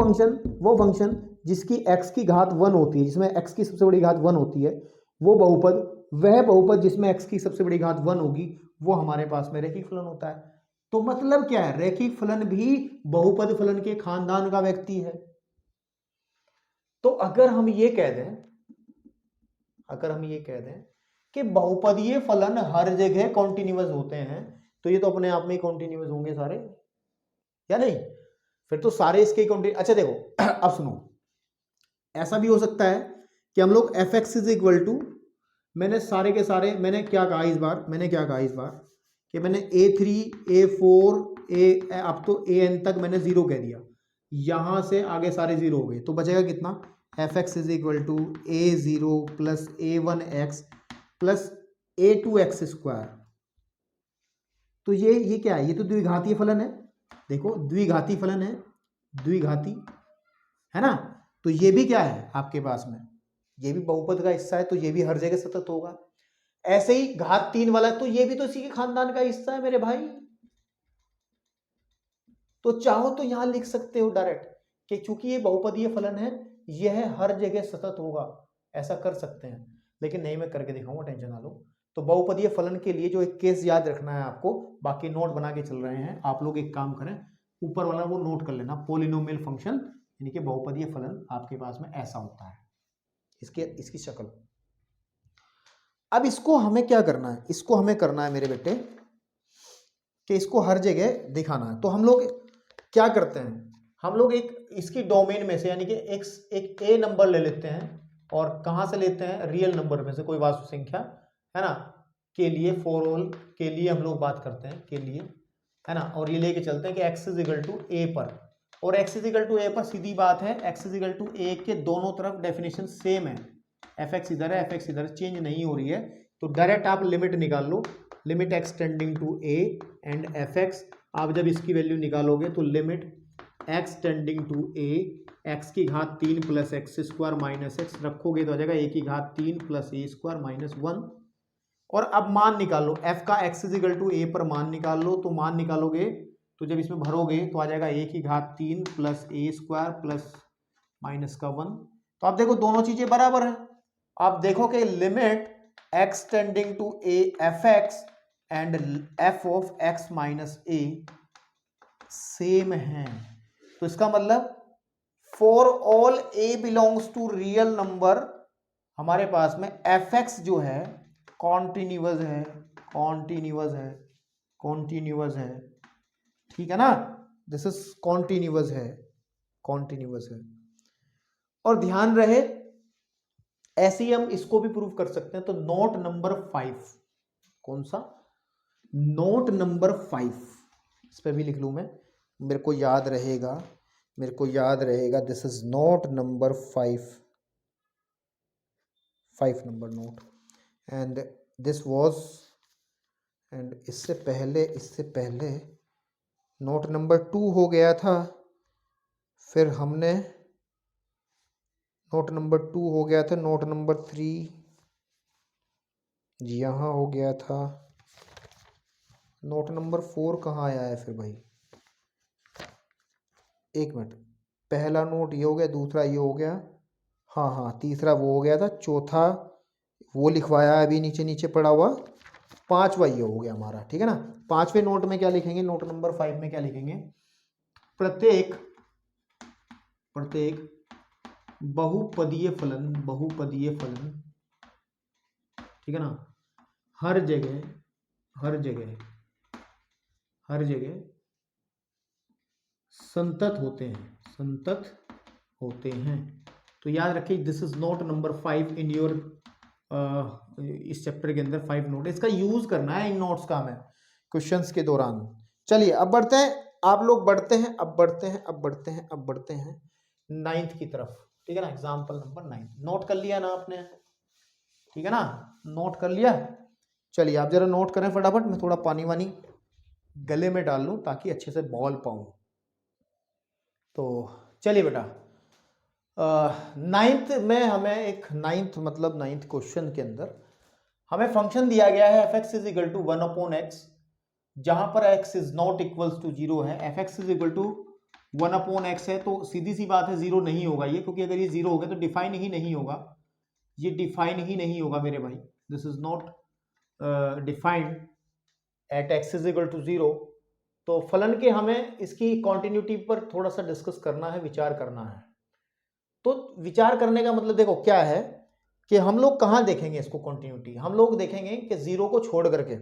फंक्शन जिसकी x की घात 1 होती है, जिसमें x की सबसे बड़ी घात 1 होती है, वो बहुपद, वह बहुपद जिसमें x की सबसे बड़ी घात 1 होगी, वो हमारे पास में रैखिक फलन होता है। तो मतलब क्या है, रैखिक फलन भी बहुपद फलन के खानदान का व्यक्ति है। तो अगर हम ये कह दें कि बहुपदीय फलन हर जगह कॉन्टिन्यूअस होते हैं, तो ये तो अपने आप में ही कॉन्टिन्यूअस होंगे सारे, या नहीं? फिर तो सारे इसके कॉन्टिन्यूअस। अच्छा देखो, अब सुनो, ऐसा भी हो सकता है कि हम लोग f x is equal to, मैंने सारे के सारे, मैंने क्या कहा इस बार कि मैंने A3 A4 अब तो AN तक मैंने 0 कह दिया, यहां से आगे सारे 0 हो गए, तो बचेगा कितना, f x is equal to A0 plus A1x plus A2x square. तो ये क्या है, ये तो द्विघातीय फलन है, देखो द्विघाती फलन है, द्विघाती है ना। तो ये भी क्या है आपके पास में, ये भी बहुपद का हिस्सा है, तो ये भी हर जगह सतत होगा। ऐसे ही घात 3 वाला, तो ये भी तो इसी के खानदान का हिस्सा है मेरे भाई। तो चाहो तो यहां लिख सकते हो डायरेक्ट कि चूंकि ये बहुपदीय फलन है, यह हर जगह सतत होगा, ऐसा कर सकते हैं, लेकिन नहीं, मैं करके दिखाऊंगा, टेंशन ना लो। तो बहुपदीय फलन के लिए जो एक केस याद रखना है आपको, बाकी नोट बना के चल रहे हैं आप लोग, एक काम करें, ऊपर वाला वो नोट कर लेना, पोलिनोमियल फंक्शन, यानी कि बहुपदीय फलन आपके पास में ऐसा होता है, इसकी शक्ल। अब इसको हमें क्या करना है, इसको हमें करना है मेरे बेटे कि इसको हर जगह दिखाना है। तो हम लोग क्या करते हैं, हम लोग एक इसकी डोमेन में से, यानी कि एक ए नंबर ले लेते हैं, और कहां से लेते हैं, रियल नंबर में से, कोई वास्तविक संख्या है ना, के लिए फॉर ऑल के लिए हम लोग बात करते हैं, के लिए है ना, और ये लेके चलते हैं कि x इज इक्वल टू ए पर, और x इज इक्वल टू ए पर सीधी बात है, x इज इक्वल टू ए के दोनों तरफ डेफिनेशन सेम है, एफ एक्स इधर है, एफ एक्स इधर, चेंज नहीं हो रही है। तो डायरेक्ट आप लिमिट निकाल लो, limit X tending to A and F X, आप जब इसकी वैल्यू निकालोगे तो limit X tending to A, X की घात 3 plus X square minus X रखोगे तो आ जाएगा ए की घात 3 प्लस ए स्क्वायर माइनस 1। और अब मान निकालो, एफ का एक्स इज इक्वल टू ए पर मान निकाल लो, तो मान निकालोगे तो जब इसमें भरोगे तो आ जाएगा ए की घात 3 प्लस ए स्क्वायर प्लस माइनस का 1। तो आप देखो दोनों चीजें बराबर हैं, आप देखो कि limit x tending to a f x and f of x minus a same है। तो इसका मतलब for all a belongs to real number, हमारे पास में एफ एक्स जो है कॉन्टिन्यूअस है, कॉन्टिन्यूअस है, ठीक है ना, दिस इज कॉन्टिन्यूअस है। और ध्यान रहे, ऐसे ही हम इसको भी प्रूव कर सकते हैं। तो नोट नंबर 5, कौन सा, नोट नंबर 5, इस पे भी लिख लूं मैं, मेरे को याद रहेगा, this is note number 5 number note, and this was, and इससे पहले नोट नंबर 2 हो गया था, फिर हमने नोट नंबर 2 हो गया था, नोट नंबर 3 यहाँ हो गया था, नोट नंबर 4 कहाँ आया है फिर भाई, एक मिनट, पहला नोट ये हो गया, दूसरा ये हो गया, हाँ तीसरा वो हो गया था, चौथा वो लिखवाया अभी नीचे पड़ा हुआ, पांचवा ये हो गया हमारा, ठीक है ना। पांचवें नोट में क्या लिखेंगे, नोट नंबर 5 में क्या लिखेंगे, प्रत्येक बहुपदीय फलन, ठीक है ना, हर जगह संतत होते हैं। तो याद रखिए, this is note number 5 in your, इस चैप्टर के अंदर 5 नोट, इसका यूज करना है इन नोट्स का हमें क्वेश्चंस के दौरान। चलिए अब बढ़ते हैं, आप लोग बढ़ते हैं 9th की तरफ, ठीक है ना, एग्जाम्पल नंबर 9। नोट कर लिया ना आपने, ठीक है ना, नोट कर लिया। चलिए आप जरा नोट करें फटाफट, मैं थोड़ा पानी वानी गले में डाल लूं ताकि अच्छे से बोल पाऊं। तो चलिए बेटा, 9th में हमें एक 9th क्वेश्चन के अंदर हमें फंक्शन दिया गया है F x is equal to 1/x, जहां पर x is not equals to 0 है, F x is equal to 1/x है, तो सीधी सी बात है जीरो नहीं होगा ये, क्योंकि अगर ये जीरो हो गया तो डिफाइन ही नहीं होगा, ये डिफाइन ही नहीं होगा मेरे भाई, this is not defined at x is equal to zero. तो फलन के हमें इसकी कॉन्टिन्यूटी पर थोड़ा सा डिस्कस करना है, विचार करना है। तो विचार करने का मतलब देखो क्या है कि हम लोग कहां देखेंगे इसको कॉन्टिन्यूटी, हम लोग देखेंगे कि जीरो को छोड़ करके,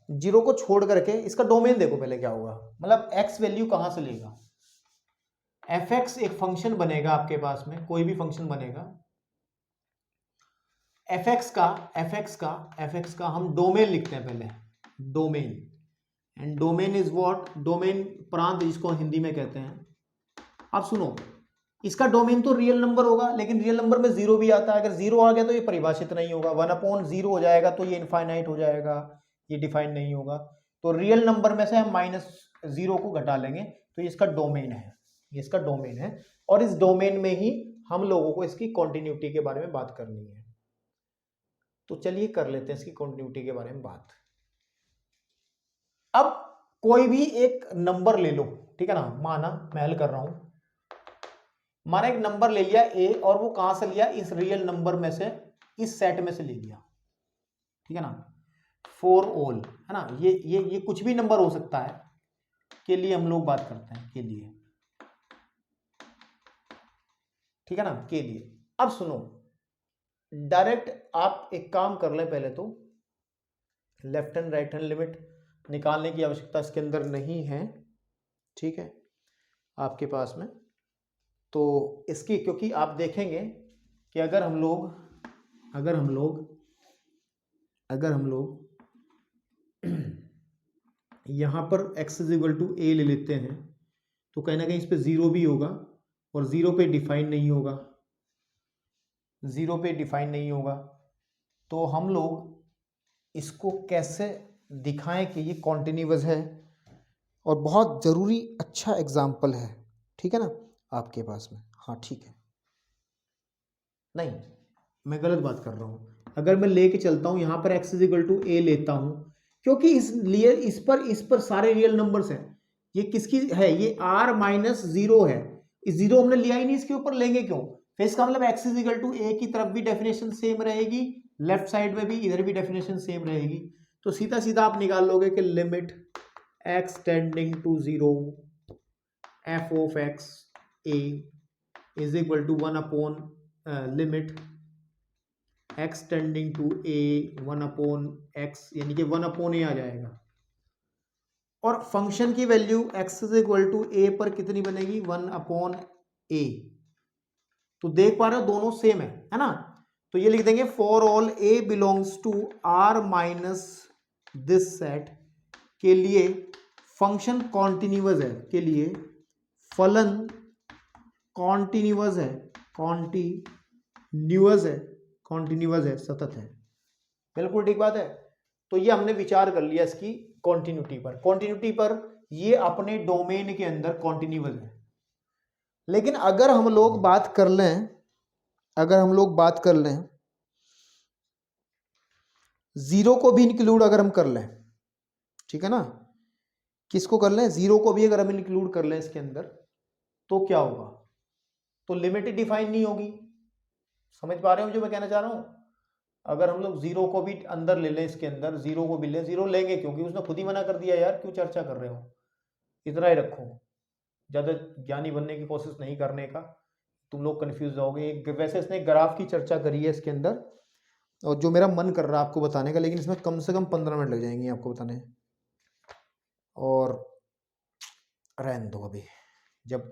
जीरो को छोड़ करके इसका डोमेन देखो पहले क्या होगा, मतलब एक्स वैल्यू कहां से लेगा। एफ एक्स एक फंक्शन बनेगा आपके पास में, कोई भी फंक्शन बनेगा, एफ एक्स का हम डोमेन लिखते हैं पहले, domain, and domain is what, domain प्रांत जिसको हिंदी में कहते हैं। अब सुनो, इसका डोमेन तो रियल नंबर होगा, लेकिन रियल नंबर में जीरो भी आता है, अगर जीरो आ गया तो ये परिभाषित नहीं होगा, 1/0 हो जाएगा तो ये इनफाइनाइट हो जाएगा, ये डिफाइन नहीं होगा। तो रियल नंबर में से हम -0 को घटा लेंगे, तो ये इसका डोमेन है, ये इसका डोमेन है, और इस डोमेन में ही हम लोगों को इसकी कॉन्टिन्यूटी के बारे में बात करनी है। तो चलिए कर लेते हैं इसकी कॉन्टिन्यूटी के बारे में बात। अब कोई भी एक नंबर ले लो, ठीक है ना, माना मैं हल कर रहा हूं, माना एक नंबर ले लिया ए, और वो कहां से लिया, इस रियल नंबर में से, इस सेट में से ले लिया, ठीक है ना, फॉर ऑल, है ना, ये कुछ भी नंबर हो सकता है, के लिए हम लोग बात करते हैं, के लिए, ठीक है ना, के लिए। अब सुनो, डायरेक्ट आप एक काम कर लें, पहले तो left hand right hand limit निकालने की आवश्यकता इसके अंदर नहीं है, ठीक है, आपके पास में। तो इसकी, क्योंकि आप देखेंगे कि अगर हम लोग यहां पर x is equal to a ले लेते हैं, तो कहीं ना कहीं इस पे जीरो भी होगा, और जीरो पे डिफाइन नहीं होगा, जीरो पे डिफाइन नहीं होगा। तो हम लोग इसको कैसे दिखाएं कि ये कॉन्टिन्यूअस है, और बहुत जरूरी अच्छा एग्जाम्पल है, ठीक है ना, आपके पास में। हाँ ठीक है, नहीं मैं गलत बात कर रहा हूं, अगर मैं लेके चलता हूं यहां पर x is equal to a लेता हूं, क्योंकि इस पर सारे रियल नंबर्स हैं, ये किसकी है, ये r-0 है, इस जीरो हमने लिया ही नहीं, इसके ऊपर लेंगे क्यों, फिर इसका मतलब x is equal to a की तरफ भी डेफिनेशन सेम रहेगी, लेफ्ट साइड में भी, इधर भी डेफिनेशन सेम रहेगी। तो सीधा सीधा आप निकाल लोगे कि limit x tending to 0 f of x a is equal to 1 limit x tending to a 1/x, यानी कि 1/a आ जाएगा, और फंक्शन की value x is equal to a पर कितनी बनेगी, 1/a। तो देख पा रहे हो दोनों सेम है ना, तो ये लिख देंगे for all a belongs to r minus this set, के लिए फंक्शन कॉन्टिन्यूअस है, के लिए फलन कॉन्टिन्यूअस है, कॉन्टिन्यूअस है, सतत है, बिल्कुल ठीक बात है। तो ये हमने विचार कर लिया इसकी कॉन्टिन्यूटी पर, ये अपने डोमेन के अंदर कॉन्टिन्यूअस है। लेकिन अगर हम लोग बात कर लें, जीरो को भी इंक्लूड अगर हम कर लें, ठीक है ना, किसको कर लें, जीरो को भी अगर हम इंक्लूड कर लें इसके अंदर, तो क्या होगा, तो लिमिट डिफाइन नहीं होगी। समझ पा रहे हो जो मैं कहना चाह रहा हूं, अगर हम लोग जीरो को भी अंदर ले लें, इसके अंदर जीरो को भी ले, जीरो लेंगे क्योंकि उसने खुद ही मना कर दिया, यार क्यों चर्चा कर रहे हो, इतना ही रखो, ज्यादा ज्ञानी बनने की कोशिश नहीं करने का, तुम लोग कंफ्यूज जाओगे। वैसे इसने ग्राफ की चर्चा करी है इसके अंदर, और जो मेरा मन कर रहा है आपको बताने का, लेकिन इसमें कम से कम 15 मिनट लग जाएंगे आपको बताने, और रहने दो, अभी जब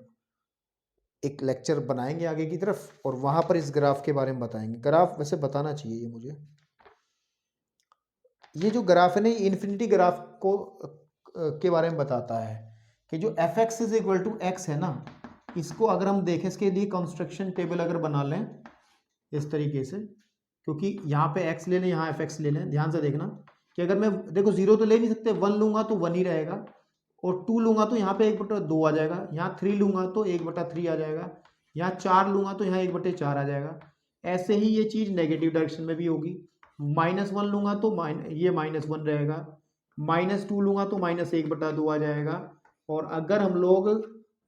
एक लेक्चर बनाएंगे आगे की तरफ, और वहां पर इस ग्राफ के बारे में बताएंगे। ग्राफ वैसे बताना चाहिए ये मुझे, ये जो ग्राफ है ना, इन्फिनिटी ग्राफ को के बारे में बताता है, कि जो f x is equal to x है ना, इसको अगर हम देखें, इसके लिए कंस्ट्रक्शन टेबल अगर बना लें इस तरीके से, क्योंकि यहाँ पे x ले लें, यहाँ एफ एक्स ले लें, ध्यान से देखना कि अगर मैं देखो जीरो तो ले नहीं सकते, 1 लूंगा तो 1 ही रहेगा, और 2 लूंगा तो यहाँ पे 1/2 आ जाएगा, यहाँ 3 लूंगा तो 1/3 आ जाएगा, यहाँ 4 लूंगा तो यहाँ 1/4 आ जाएगा। ऐसे ही ये चीज नेगेटिव डायरेक्शन में भी होगी, -1 लूंगा तो ये -1 रहेगा, -2 लूंगा तो -1/2 आ जाएगा, और अगर हम लोग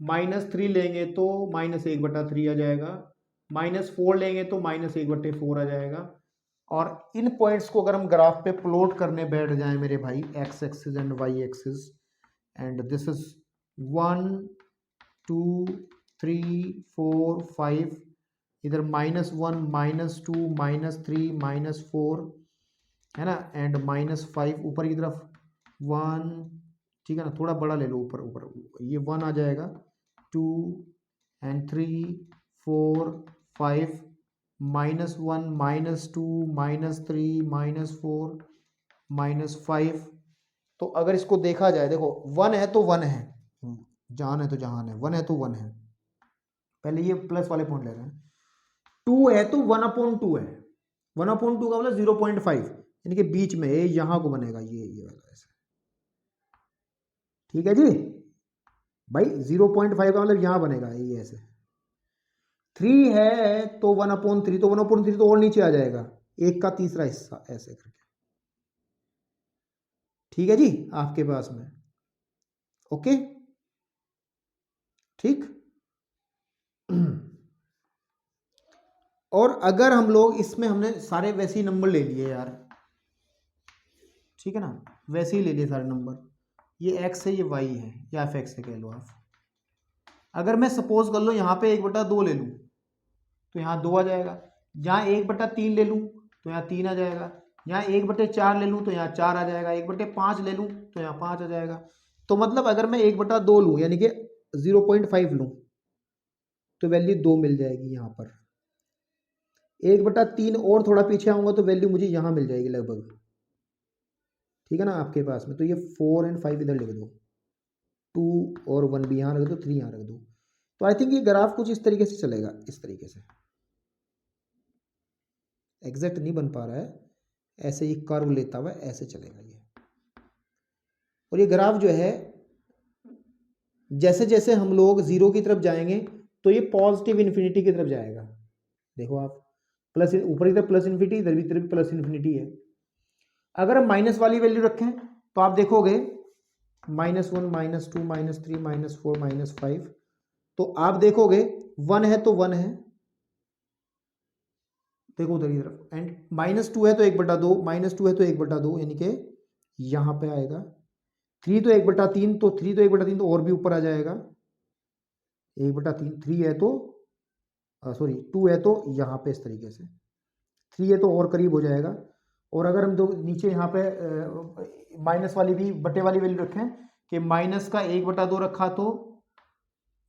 -3 लेंगे तो -1/3 आ जाएगा, -4 लेंगे तो -1/4 आ जाएगा। और इन पॉइंट्स को अगर हम ग्राफ पे प्लॉट करने बैठ जाएं मेरे भाई, x axis and y axis, and this is 1 2 3 4 5, इधर -1 -2 -3 -4 है ना, एंड -5 ऊपर की तरफ 1, ठीक है ना, थोड़ा बड़ा ले लो ऊपर ऊपर, ये 1 आ जाएगा, 2 एंड 3 4 5, -1 -2 -3 -4 -5। तो अगर इसको देखा जाए, देखो 1 है तो 1 है, जान है तो जहान है, 1 है तो 1 है, पहले ये प्लस वाले पॉइंट ले रहे हैं। 2 है तो 1/2 है, 1/2 का मतलब 0.5, यानी कि बीच में ये यहां को बनेगा, ये वाला ऐसे, ठीक है जी भाई, 0.5 का मतलब यहां बनेगा ये ऐसे। 3 है तो 1/3, तो 1/3 तो और नीचे आ जाएगा, 1 का तीसरा हिस्सा ऐसे करके, ठीक है जी आपके पास में, ओके ठीक। और अगर हम लोग इसमें, हमने सारे वैसे ही नंबर ले लिए यार, ठीक है ना, वैसे ही ले लिए सारे नंबर, ये x है ये y है या f x है कह लो आप। अगर मैं सपोज कर लो यहाँ पे 1/2 ले लूँ तो यहाँ 2 आ जाएगा, यहाँ 1/3 ले लूँ तो यहाँ 3 आ जाएगा, यहाँ 1/4 ले लूँ तो यहाँ 4 आ जाएगा, 1/5 ले लूँ तो यहाँ 5 आ जाएगा। तो मतलब अगर मैं 1/2 लूँ यानी कि 0.5 लूँ तो वैल्यू 2 मिल जाएगी यहाँ पर, 1/3 और थोड़ा पीछे आऊँगा तो वैल्यू मुझे यहाँ मिल जाएगी लगभग, ठीक है ना आपके पास में। तो ये 4 एंड 5 इधर लिख दो, 2 और 1 भी यहाँ रख दो, 3 यहाँ रख दो। तो आई थिंक ये ग्राफ कुछ इस तरीके से चलेगा, इस तरीके से, एग्जैक्ट नहीं बन पा रहा है, ऐसे ही कर्व लेता हुआ ऐसे चलेगा ये। और ये ग्राफ जो है, जैसे जैसे हम लोग 0 की तरफ जाएंगे तो ये पॉजिटिव इन्फिनिटी की तरफ जाएगा। देखो आप, प्लस ऊपर की तरफ प्लस इन्फिनिटी, इधर भी तरफ प्लस इन्फिनिटी है। अगर हम माइनस वाली वैल्यू रखें तो आप देखोगे -1 -2 -3 -4 -5, तो आप देखोगे 1 है तो 1 है, देखो उधर की तरफ, एंड -2 है तो 1/2, -2 है तो 1/2 यानी कि यहां पे आएगा। 3 तो 1/3, तो 3 तो 1/3 तो और भी ऊपर आ जाएगा, 1/3, 3 है तो सॉरी 2 है तो यहाँ पे इस तरीके से, 3 है तो और करीब हो जाएगा। और अगर हम दो नीचे यहाँ पे माइनस वाली भी बटे वाली वैल्यू रखें कि माइनस का 1/2 रखा तो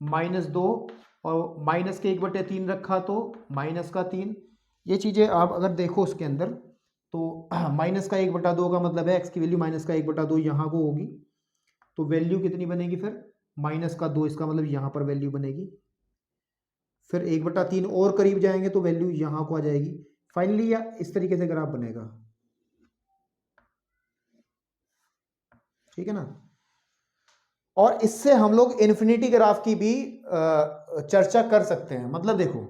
-2, और माइनस के 1/3 रखा तो -3, ये चीज़ें आप अगर देखो उसके अंदर तो माइनस का 1/2 का मतलब है एक्स की वैल्यू माइनस का 1/2 यहाँ को होगी, तो वैल्यू कितनी बनेगी फिर -2, इसका मतलब यहाँ पर वैल्यू बनेगी। फिर 1/3 और करीब जाएंगे तो वैल्यू यहाँ को आ जाएगी। फाइनली या इस तरीके से ग्राफ बनेगा, ठीक है ना। और इससे हम लोग इन्फिनिटी ग्राफ की भी चर्चा कर सकते हैं। मतलब देखो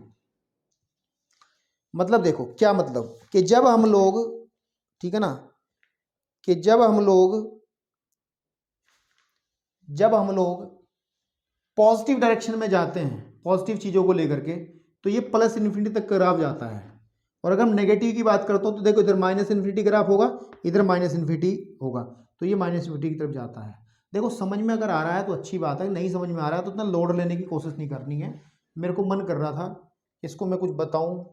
क्या मतलब, कि जब हम लोग, ठीक है ना, कि जब हम लोग पॉजिटिव डायरेक्शन में जाते हैं पॉजिटिव चीजों को लेकर के, तो ये प्लस इन्फिनिटी तक ग्राफ जाता है। और अगर हम नेगेटिव की बात करते हो तो देखो इधर माइनस इन्फिनिटी ग्राफ होगा, इधर माइनस इन्फिनिटी होगा, तो ये माइनस इन्फिनिटी की तरफ जाता है। देखो समझ में अगर आ रहा है तो अच्छी बात है, नहीं समझ में आ रहा है तो इतना लोड लेने की कोशिश नहीं करनी है। मेरे को मन कर रहा था इसको मैं कुछ बताऊं,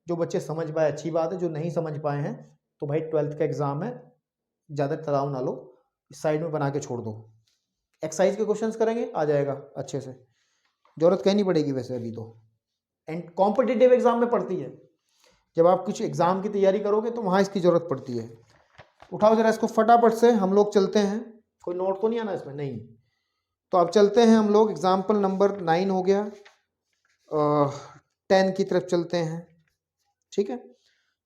जो बच्चे समझ पाए अच्छी बात है, जो नहीं समझ पाए हैं तो भाई 12th का एग्जाम है, ज़्यादा तनाव ना लो, साइड में बना के छोड़ दो, एक्सरसाइज के क्वेश्चंस करेंगे आ जाएगा अच्छे से, जरूरत कहनी पड़ेगी वैसे अभी तो, एंड कॉम्पिटिटिव एग्जाम में पड़ती है, जब आप कुछ एग्जाम की तैयारी करोगे तो वहाँ इसकी जरूरत पड़ती है। उठाओ जरा इसको फटाफट से, हम लोग चलते हैं, कोई नोट तो नहीं आना इसमें, नहीं, तो अब चलते हैं हम लोग, एग्जाम्पल नंबर 9 हो गया, 10 की तरफ चलते हैं, ठीक है।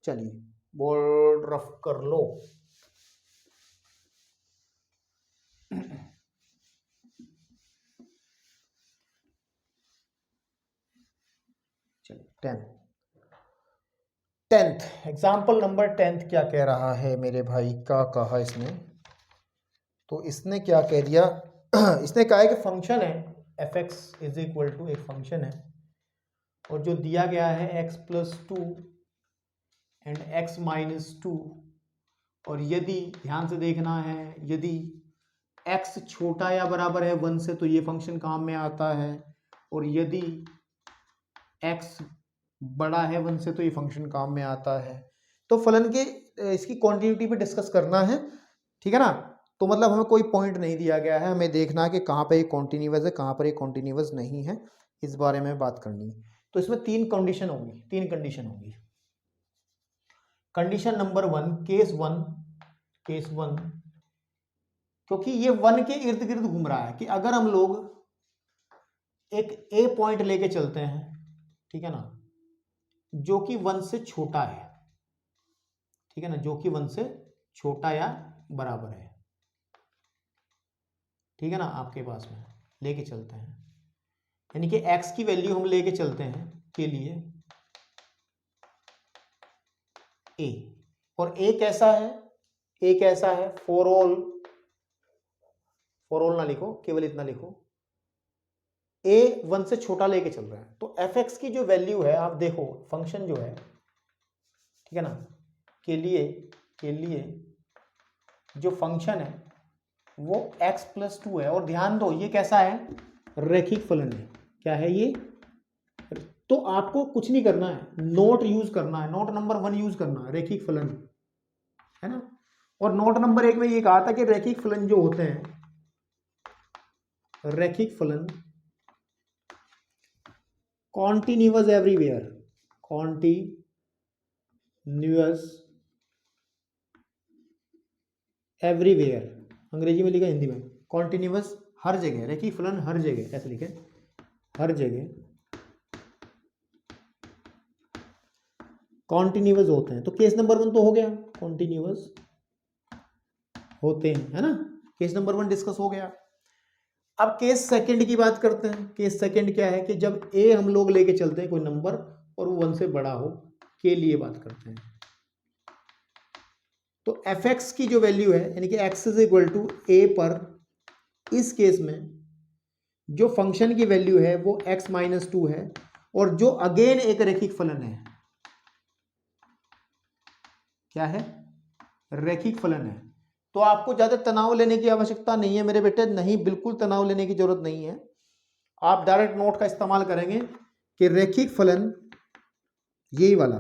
चलिए बोर्ड रफ कर लो। चलिए 10th एग्जाम्पल नंबर 10th क्या कह रहा है मेरे भाई, क्या कहा इसने, तो इसने क्या कह दिया इसने कहा है कि फंक्शन है F x is equal to एक फंक्शन है और जो दिया गया है x plus two and x minus two, और यदि ध्यान से देखना है, यदि x छोटा या बराबर है 1 से तो ये फंक्शन काम में आता है, और यदि x बड़ा है 1 से तो ये फंक्शन काम में आता है। तो फलन के इसकी कॉन्टिन्यूटी पे डिस्कस करना है, ठीक है ना। तो मतलब हमें कोई पॉइंट नहीं दिया गया है, हमें देखना है कि कहाँ पे ये कॉन्टिन्यूअस है, कहाँ पर ये कॉन्टिन्यूअस नहीं है, इस बारे में बात करनी है। तो इसमें तीन कंडीशन होंगी। कंडीशन नंबर 1, केस वन, क्योंकि ये 1 के इर्द गिर्द घूम रहा है कि अगर हम लोग एक ए पॉइंट लेके चलते हैं, ठीक है ना, जो कि 1 से छोटा है, ठीक है ना, जो कि 1 से छोटा या बराबर है, ठीक है ना, आपके पास में लेके चलते हैं, यानी कि x की वैल्यू हम लेके चलते हैं के लिए a, और a कैसा है, फॉर ऑल ना लिखो, केवल इतना लिखो, a 1 से छोटा लेके चल रहा है। तो fx की जो वैल्यू है, आप देखो फंक्शन जो है, ठीक है ना, के लिए जो फंक्शन है वो x प्लस 2 है, और ध्यान दो ये कैसा है, रैखिक फलन है। क्या है ये? तो आपको कुछ नहीं करना है, नोट यूज करना है, नोट नंबर 1 यूज करना है, रैखिक फलन है ना। और नोट नंबर 1 में ये कहा था कि रैखिक फलन जो होते हैं, रैखिक फलन कॉन्टिन्यूअस एवरीवेयर, अंग्रेजी में लिखा, हिंदी में कॉन्टिन्यूअस हर जगह, रैखिक फलन हर जगह, ऐसे लिखे, हर जगह कॉन्टिन्यूअस होते हैं। तो केस नंबर 1 तो हो गया, कॉन्टिन्यूअस होते हैं, है ना, केस नंबर 1 डिस्कस हो गया। अब केस सेकंड की बात करते हैं। केस सेकंड क्या है कि जब ए हम लोग लेके चलते हैं कोई नंबर और वो 1 से बड़ा हो, के लिए बात करते हैं। तो एफ एक्स की जो वैल्यू है, यानी कि एक्स इज इक्वल टू ए पर, इस केस में जो फंक्शन की वैल्यू है वो x माइनस 2 है, और जो अगेन एक रैखिक फलन है, क्या है, रैखिक फलन है। तो आपको ज्यादा तनाव लेने की आवश्यकता नहीं है मेरे बेटे, नहीं, बिल्कुल तनाव लेने की जरूरत नहीं है। आप डायरेक्ट नोट का इस्तेमाल करेंगे कि रैखिक फलन यही वाला,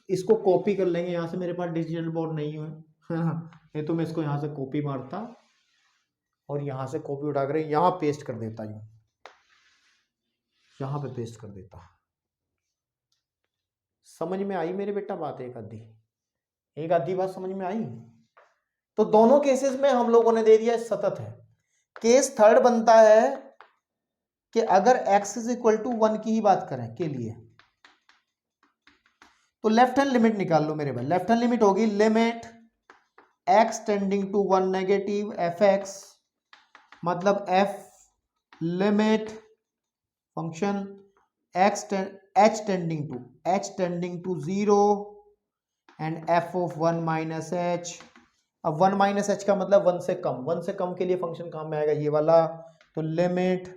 इसको कॉपी कर लेंगे यहां से, मेरे पास डिजिटल बोर्ड नहीं है, नहीं तो मैं इसको यहां से कॉपी मारता और यहां से कॉपी उठा कर यहां पेस्ट कर देता, यहां पे पेस्ट कर देता। समझ में आई मेरे बेटा बात? एक आधी बात समझ में आई? तो दोनों केसेस में हम लोगों ने दे दिया सतत है। केस थर्ड बनता है कि अगर x इज इक्वल टू 1 की ही बात करें के लिए, तो लेफ्ट हैंड लिमिट निकाल लो मेरे भाई। लेफ्ट हैंड लिमिट होगी limit x tending to 1 negative f x, मतलब f limit function h tending to 0 and f of 1 minus h। अब 1 माइनस h का मतलब 1 से कम के लिए फंक्शन काम में आएगा ये वाला। तो limit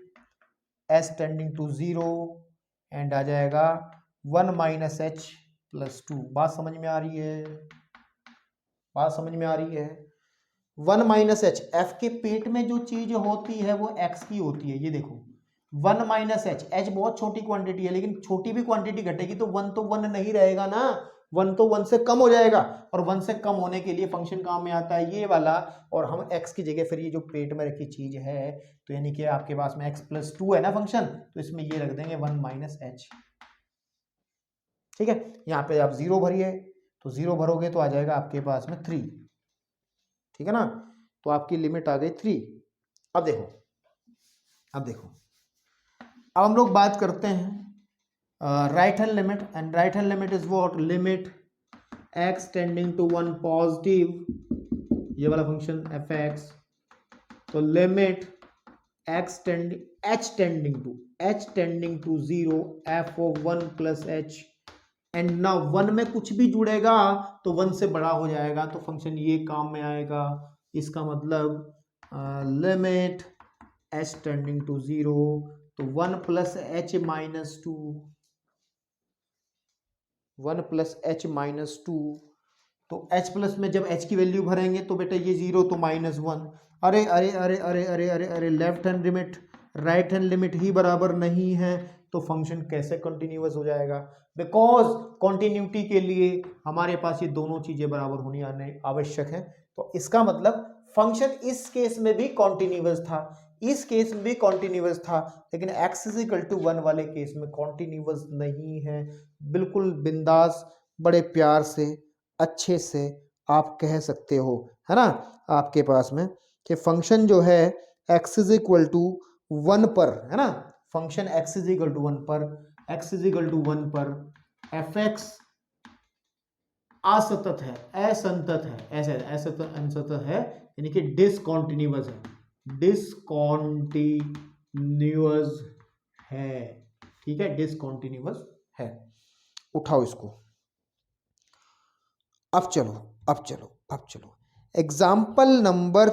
s tending to 0 and आ जाएगा 1 माइनस h प्लस 2। बात समझ में आ रही है? 1 माइनस h, f के पेट में जो चीज होती है वो x की होती है। ये देखो 1 माइनस h बहुत छोटी क्वांटिटी है, लेकिन छोटी भी क्वांटिटी घटेगी तो 1 तो 1 नहीं रहेगा ना, 1 तो 1 से कम हो जाएगा, और 1 से कम होने के लिए फंक्शन काम में आता है ये वाला। और हम x की जगह फिर ये जो पेट में रखी चीज है, तो यानी कि आपके पास में x प्लस 2 है ना फंक्शन, तो इसमें ये रख देंगे 1 माइनस h। ठीक है, यहाँ पे आप 0 भरिए, तो 0 भरोगे तो आ जाएगा आपके पास में 3। ठीक है ना, तो आपकी लिमिट आ गई 3। अब देखो अब हम लोग बात करते हैं right hand limit, and right hand limit is what, limit x tending to 1 positive, ये वाला फंक्शन एफ एक्स। तो limit h tending to 0 f of 1 plus h, and ना 1 में कुछ भी जुड़ेगा तो 1 से बड़ा हो जाएगा, तो फंक्शन ये काम में आएगा। इसका मतलब लिमिट h टेंडिंग टू 0, तो 1 plus H minus two, 1 plus H minus two, तो h प्लस में जब h की वैल्यू भरेंगे तो बेटा ये 0 तो -1। अरे अरे अरे अरे अरे अरे अरे left hand limit right hand limit ही बराबर नहीं है, तो फंक्शन कैसे कंटिन्यूअस हो जाएगा? बिकॉज कॉन्टिन्यूटी के लिए हमारे पास ये दोनों चीजें बराबर होनी आवश्यक है। तो इसका मतलब फंक्शन इस केस में भी कॉन्टिन्यूअस था, इस केस में भी कॉन्टिन्यूअस था, लेकिन x = 1 वाले केस में कॉन्टिन्यूअस नहीं है। बिल्कुल बिंदास, बड़े प्यार से, अच्छे से आप कह सकते हो, है ना, आपके पास में कि फंक्शन जो है x = 1 पर, है ना, फंक्शन x = 1 पर, x = 1 पर fx असतत है, असंतत है, ऐसे असतत है, यानी कि डिसकॉन्टिन्यूअस है, डिसकॉन्टिन्यूअस है, ठीक है, डिसकॉन्टिन्यूअस है। उठाओ इसको। अब चलो एग्जाम्पल नंबर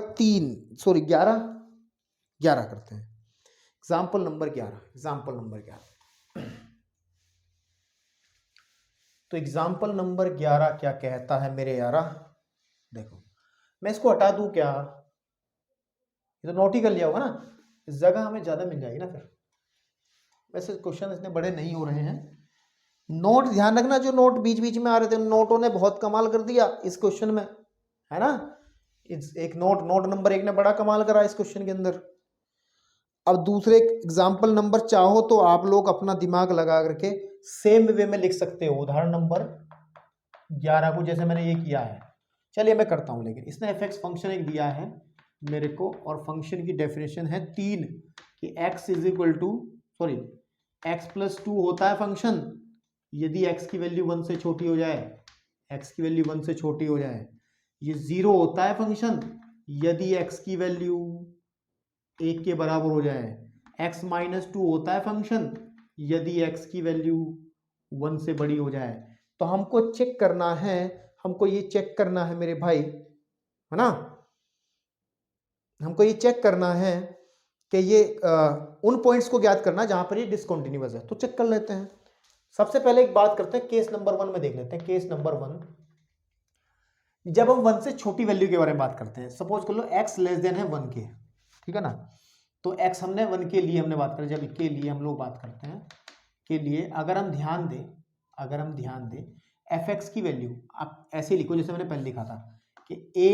11 करते हैं। एग्जाम्पल नंबर 11 तो एग्जाम्पल नंबर 11 क्या कहता है मेरे यारा? देखो मैं इसको हटा दूं क्या? ये तो नोट ही कर लिया होगा ना, इस जगह हमें ज्यादा मिल जाएगी ना फिर। वैसे क्वेश्चन इतने बड़े नहीं हो रहे हैं। नोट ध्यान रखना, जो नोट बीच बीच में आ रहे थे नोटों ने बहुत कमाल कर दिया इस क्वेश्चन में, है ना। एक नोट नंबर 1 ने बड़ा कमाल करा इस क्वेश्चन के अंदर। अब दूसरे एग्जाम्पल नंबर चाहो तो आप लोग अपना दिमाग लगा करके सेम वे में लिख सकते हो, उदाहरण नंबर 11 को जैसे मैंने ये किया है। चलिए मैं करता हूं, लेकिन इसने एफ एक्स फंक्शन एक दिया है मेरे को, और फंक्शन की डेफिनेशन है 3 कि x + 2 होता है फंक्शन यदि x की वैल्यू 1 से छोटी हो जाए, x की वैल्यू 1 से छोटी हो जाए। ये 0 होता है फंक्शन यदि x की वैल्यू 1 के बराबर हो जाए। x - 2 होता है फंक्शन यदि x की वैल्यू 1 से बड़ी हो जाए। तो हमको चेक करना है, हमको ये चेक करना है मेरे भाई, है ना, हमको ये चेक करना है कि ये उन पॉइंट्स को ज्ञात करना जहां पर ये डिसकंटिन्यूअस है। तो चेक कर लेते हैं। सबसे पहले एक बात करते हैं, केस नंबर 1 में देख लेते हैं। केस नंबर 1, जब हम 1 से छोटी वैल्यू के बारे में बात करते हैं, सपोज कर लो x <= 1 के, ठीक है ना, तो x हमने 1 के लिए हमने बात करी, जब के लिए हम लोग बात करते हैं के लिए, अगर हम ध्यान दें एफ एक्स की वैल्यू आप ऐसे लिखो जैसे मैंने पहले लिखा था कि a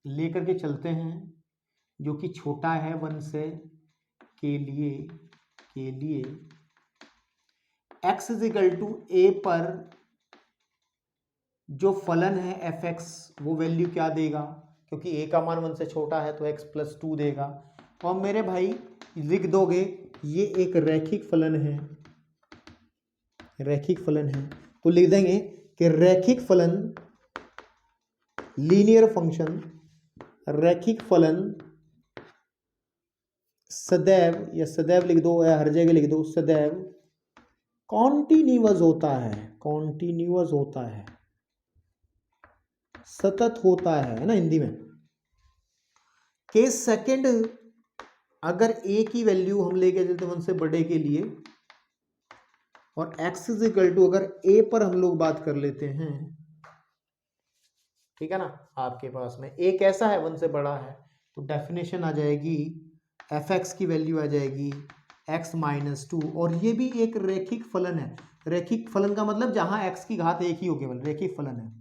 लेकर के चलते हैं जो कि छोटा है 1 से, के लिए x = a पर जो फलन है एफ एक्स वो वैल्यू क्या देगा, क्योंकि a का मान 1 से छोटा है तो x + 2 देगा। और मेरे भाई लिख दोगे ये एक रैखिक फलन है, तो लिख देंगे कि रैखिक फलन, लीनियर फंक्शन, रैखिक फलन सदैव, या सदैव लिख दो या हर जगह लिख दो, सदैव कॉन्टिन्यूअस होता है, सतत होता है ना हिंदी में। केस सेकंड, अगर a की वैल्यू हम लेके चलते 1 से बड़े के लिए, और x = अगर a पर हम लोग बात कर लेते हैं, ठीक है ना, आपके पास में a कैसा है 1 से बड़ा है, तो डेफिनेशन आ जाएगी एफ एक्स की वैल्यू आ जाएगी x - 2, और ये भी एक रैखिक फलन है। रैखिक फलन का मतलब जहां x की घात 1 ही हो, केवल रैखिक फलन है।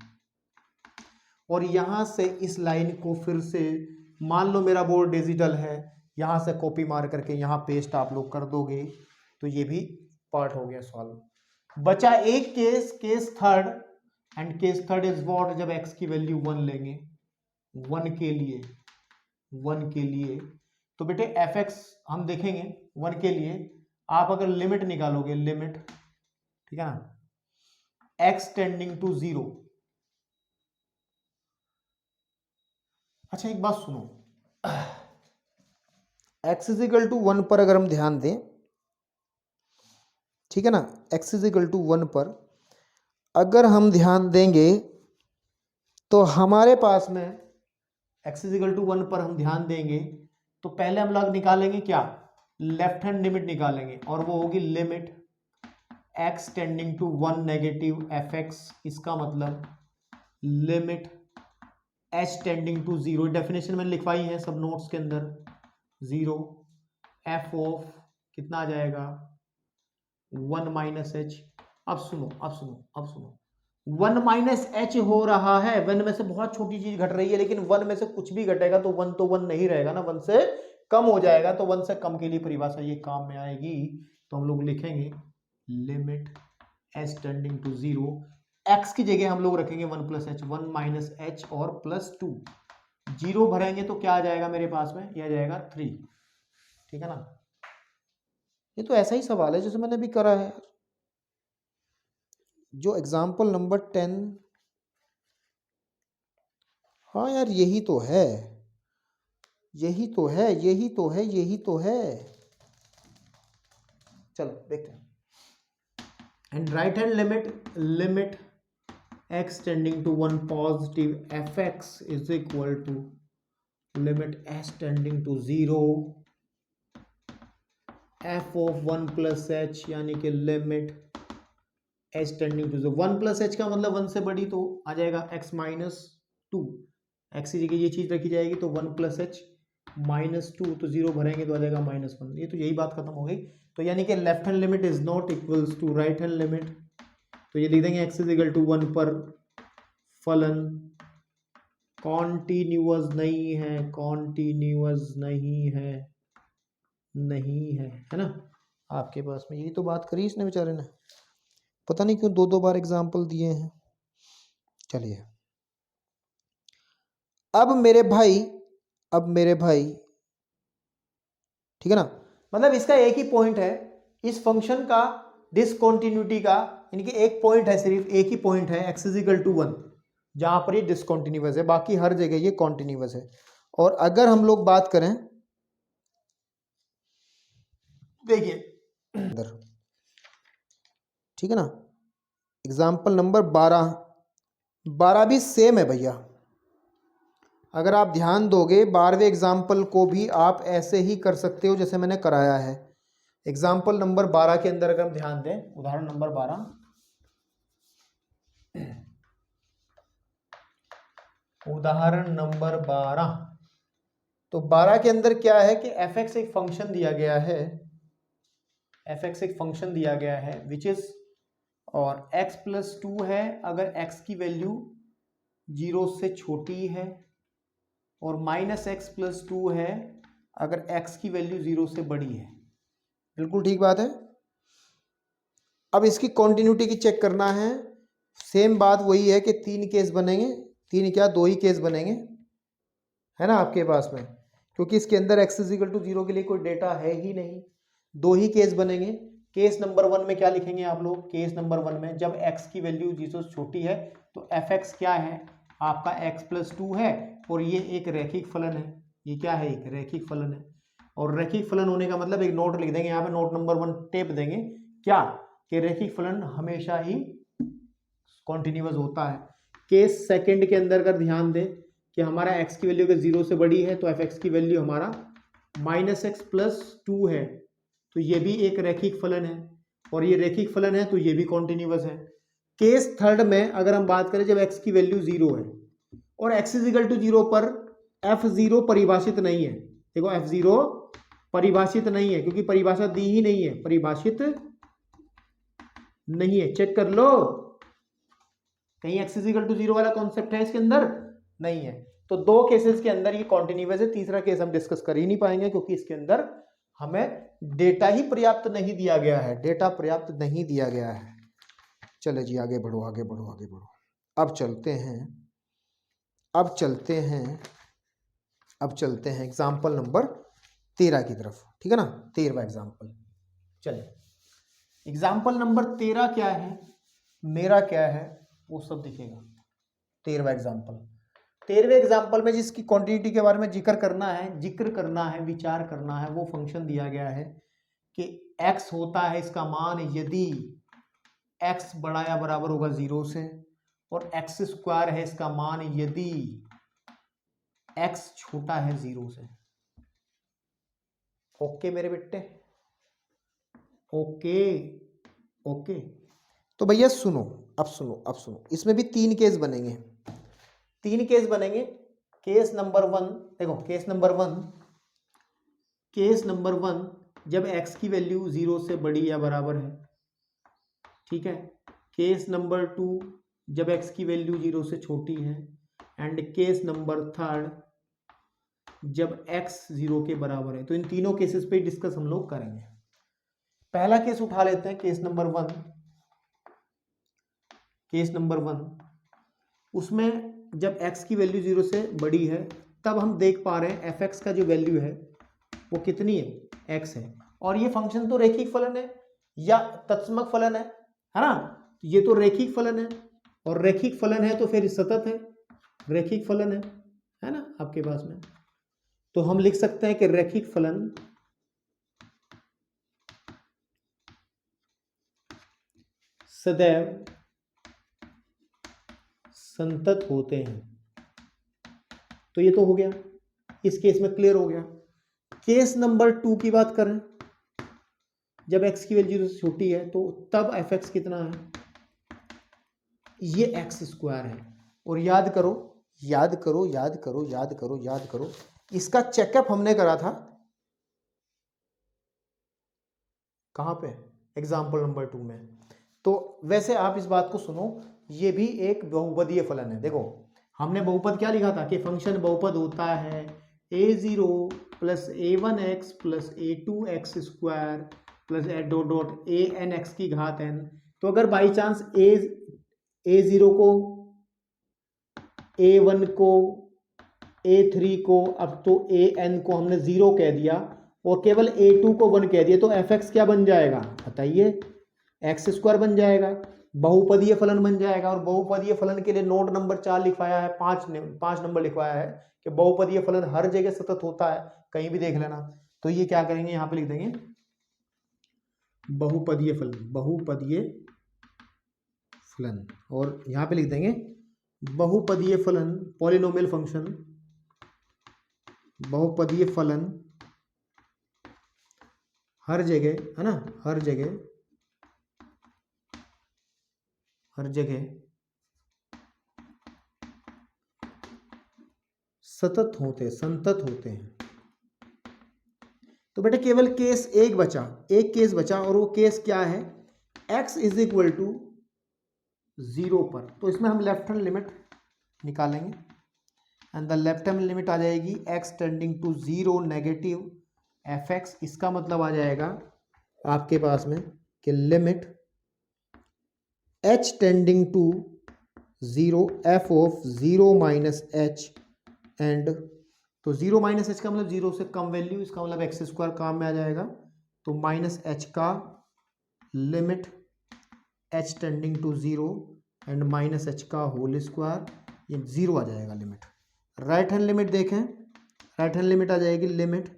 और यहां से इस लाइन को फिर से, मान लो मेरा बोर्ड डिजिटल है, यहां से कॉपी मार करके यहां पेस्ट आप लोग कर दोगे, तो ये भी पार्ट हो गया सॉल्व। बचा एक case third, and case third is what, जब x की वैल्यू 1 लेंगे 1 के लिए, तो बेटे एफ एक्स हम देखेंगे 1 के लिए, आप अगर लिमिट निकालोगे, लिमिट, ठीक है ना, x टेंडिंग टू 0। अच्छा एक बात सुनो, x = 1 पर अगर हम ध्यान दें, ठीक है ना, x = 1 पर अगर हम ध्यान देंगे तो हमारे पास में x = 1 पर हम ध्यान देंगे तो पहले हम लोग निकालेंगे क्या, लेफ्ट हैंड लिमिट निकालेंगे, और वो होगी limit x tending to 1 negative f x, इसका मतलब limit h tending to 0, definition मैंने लिखवाई है सब नोट्स के अंदर, 0 f ऑफ कितना आ जाएगा 1 माइनस एच। अब सुनो 1 माइनस एच हो रहा है, 1 में से बहुत छोटी चीज घट रही है, लेकिन 1 में से कुछ भी घटेगा तो 1 तो 1 नहीं रहेगा ना, 1 से कम हो जाएगा, तो 1 से कम के लिए परिभाषा ये काम में आएगी। तो हम लोग लिखेंगे limit h tending to 0, x की जगह हम लोग रखेंगे 1 प्लस एच, 1 माइनस एच और प्लस 2, 0 भरेंगे तो क्या आ जाएगा मेरे पास में, यह आ जाएगा 3, ठीक है ना। ये तो ऐसा ही सवाल है जैसे मैंने भी करा है, जो एग्जाम्पल नंबर 10। हाँ यार यही तो है, यही तो है, यही तो है, यही तो है। चलो देखते हैं। And right hand limit x tending to 1 positive f x is equal to limit h tending to 0 f of 1 plus h, यानी कि limit h tending to 0, 1 plus h का मतलब 1 से बड़ी, तो आ जाएगा x माइनस 2, x की जगह ये चीज रखी जाएगी, तो 1 प्लस एच माइनस 2, तो 0 भरेंगे तो आ जाएगा माइनस 1, ये तो यही बात खत्म हो गई। तो यानी कि left hand limit is not equals to right hand limit, तो ये लिख देंगे x इज इक्वल टू 1 पर फलन कॉन्टिन्यूअस नहीं है, कॉन्टिन्यूअस नहीं है ना आपके पास में। यही तो बात करी इसने बेचारे ने, पता नहीं क्यों दो दो बार एग्जाम्पल दिए हैं। चलिए अब मेरे भाई ठीक है ना, मतलब इसका एक ही पॉइंट है, इस फंक्शन का डिसकंटिन्यूटी का, यानी कि एक पॉइंट है, सिर्फ एक ही पॉइंट है x इज इक्वल टू 1 जहां पर ये डिसकंटिन्यूअस है, बाकी हर जगह ये कॉन्टिन्यूअस है। और अगर हम लोग बात करें, देखिए इधर, ठीक है ना, एग्जाम्पल नंबर 12 भी सेम है भैया। अगर आप ध्यान दोगे 12वें एग्जाम्पल को भी आप ऐसे ही कर सकते हो जैसे मैंने कराया है। एग्जाम्पल नंबर 12 के अंदर अगर हम ध्यान दें, उदाहरण नंबर 12, उदाहरण नंबर 12, तो 12 के अंदर क्या है कि एफ एक्स एक फंक्शन दिया गया है, एफ एक्स एक फंक्शन दिया गया है विच इज, और x प्लस 2 है अगर x की वैल्यू 0 से छोटी है, और माइनस एक्स प्लस 2 है अगर x की वैल्यू 0 से बड़ी है। बिल्कुल ठीक बात है। अब इसकी कॉन्टिन्यूटी की चेक करना है, सेम बात वही है कि 3 केस बनेंगे, 3 क्या 2 ही केस बनेंगे, है ना आपके पास में, क्योंकि इसके अंदर x इज इक्वल टू 0 के लिए कोई डेटा है ही नहीं, 2 ही केस बनेंगे। केस नंबर 1 में क्या लिखेंगे आप लोग, केस नंबर 1 में जब x की वैल्यू 0 से छोटी है तो एफ एक्स क्या है आपका x प्लस 2 है, और ये एक रैखिक फलन है, ये क्या है एक रैखिक फलन है, और रैखिक फलन होने का मतलब एक नोट लिख देंगे यहाँ पे, नोट नंबर 1 टेप देंगे क्या, कि रैखिक फलन हमेशा ही कॉन्टिन्यूअस होता है। केस सेकंड के अंदर अगर ध्यान दें कि हमारा x की वैल्यू अगर 0 से बड़ी है तो एफ एक्स की वैल्यू हमारा माइनस एक्स प्लस 2 है, तो ये भी एक रैखिक फलन है, और ये रैखिक फलन है तो ये भी कॉन्टिन्यूअस है। केस थर्ड में अगर हम बात करें जब x की वैल्यू 0 है और x इज इक्वल टू 0 पर f0 परिभाषित नहीं है, देखो f0 परिभाषित नहीं है क्योंकि परिभाषा दी ही नहीं है, परिभाषित नहीं है, चेक कर लो कहीं x इज इक्वल टू 0 वाला कॉन्सेप्ट है इसके अंदर, नहीं है। तो दो केसेस के अंदर ये कॉन्टिन्यूअस है, तीसरा केस हम डिस्कस कर ही नहीं पाएंगे क्योंकि इसके अंदर हमें डेटा ही पर्याप्त नहीं दिया गया है, डेटा पर्याप्त नहीं दिया गया है। चले जी आगे बढ़ो आगे बढ़ो आगे बढ़ो। अब चलते हैं एग्जाम्पल नंबर 13 की तरफ, ठीक है ना, 13वां एग्जाम्पल। चलिए एग्जाम्पल नंबर 13 क्या है, मेरा क्या है वो सब दिखेगा। 13वां एग्जाम्पल, 13वें एग्जाम्पल में जिसकी क्वांटिटी के बारे में जिक्र करना है, विचार करना है, वो फंक्शन दिया गया है कि x होता है इसका मान यदि x बड़ा या बराबर होगा 0 से, और x स्क्वायर है इसका मान यदि x छोटा है 0 से। ओके मेरे बेटे, ओके ओके। तो भैया सुनो, अब सुनो, इसमें भी 3 केस बनेंगे, 3 केस बनेंगे। केस नंबर 1 देखो, केस नंबर 1 जब x की वैल्यू 0 से बड़ी या बराबर है, ठीक है। केस नंबर 2 जब x की वैल्यू 0 से छोटी है, एंड केस नंबर 3 जब x 0 के बराबर है। तो इन तीनों केसेस पे डिस्कस हम लोग करेंगे। पहला केस उठा लेते हैं, केस नंबर 1। केस नंबर 1 उसमें जब x की वैल्यू 0 से बड़ी है, तब हम देख पा रहे हैं fx का जो वैल्यू है वो कितनी है, x है। और ये फंक्शन तो रैखिक फलन है या तत्समक फलन है ना। ये तो रैखिक फलन है, और रैखिक फलन है तो फिर सतत है, रैखिक फलन है ना आपके पास में। तो हम लिख सकते हैं कि रैखिक फलन सदैव संतत होते हैं। तो ये तो हो गया, इस केस में क्लियर हो गया। केस नंबर 2 की बात करें, जब x की वैल्यू से छोटी है तो तब fx कितना है, ये x² है। और याद करो, इसका चेकअप हमने करा था कहां पे, एग्जाम्पल नंबर 2 में। तो वैसे आप इस बात को सुनो, ये भी एक बहुपदीय फलन है। देखो हमने बहुपद क्या लिखा था कि फंक्शन बहुपद होता है a0 plus a1x plus a2x² plus a n x की घात n। तो अगर बाई चांस a0 को, a1 को, a3 को, अब तो an को हमने 0 कह दिया और केवल a2 को 1 कह दिया, तो fx क्या बन जाएगा बताइए, x² बन जाएगा, बहुपदीय फलन बन जाएगा। और बहुपदीय फलन के लिए नोट नंबर 4 लिखवाया है, 5 नंबर लिखवाया है कि बहुपदीय फलन हर जगह सतत होता है, कहीं भी देख लेना। तो ये क्या करेंगे, यहां पे लिख देंगे बहुपदीय फलन, और यहां पे लिख देंगे बहुपदीय फलन, पॉलिनोमियल फंक्शन, बहुपदीय फलन हर जगह, है ना, हर जगह संतत होते हैं। तो बेटा केवल केस एक केस बचा, और वो केस क्या है, x इज इक्वल टू 0 पर। तो इसमें हम लेफ्ट हैंड लिमिट निकालेंगे, and the left hand limit आ जाएगी x tending to 0 negative fx। इसका मतलब आ जाएगा आपके पास में कि limit h tending to 0 f of 0 minus h, and तो 0 माइनस एच का मतलब 0 से कम वैल्यू, इसका मतलब x² काम में आ जाएगा। तो माइनस h का limit h tending to 0 and minus h का होल स्क्वायर, ये 0 आ जाएगा लिमिट। राइट हैंड लिमिट देखें, राइट हैंड लिमिट आ जाएगी limit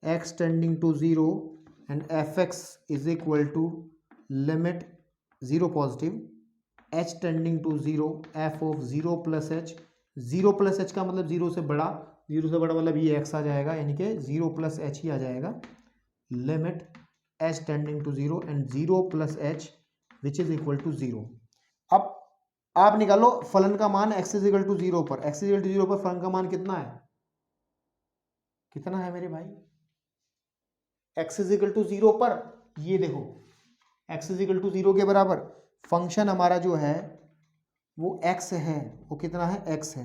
x tending to 0 and fx is equal to limit 0 positive h tending to 0 f of 0 plus h। 0 plus h का मतलब 0 से बड़ा, 0 से बड़ा मतलब ये x आ जाएगा, यानी कि 0 प्लस h ही आ जाएगा। Limit h tending to 0 and 0 plus h which is equal to 0। अब आप निकालो फलन का मान x इज इक्वल टू 0 पर, x इज इक्वल टू 0 पर फलन का मान कितना है, कितना है मेरे भाई, x इज इक्वल टू 0 पर, ये देखो x इज इक्वल टू 0 के बराबर फंक्शन हमारा जो है वो x है, वो कितना है, x है,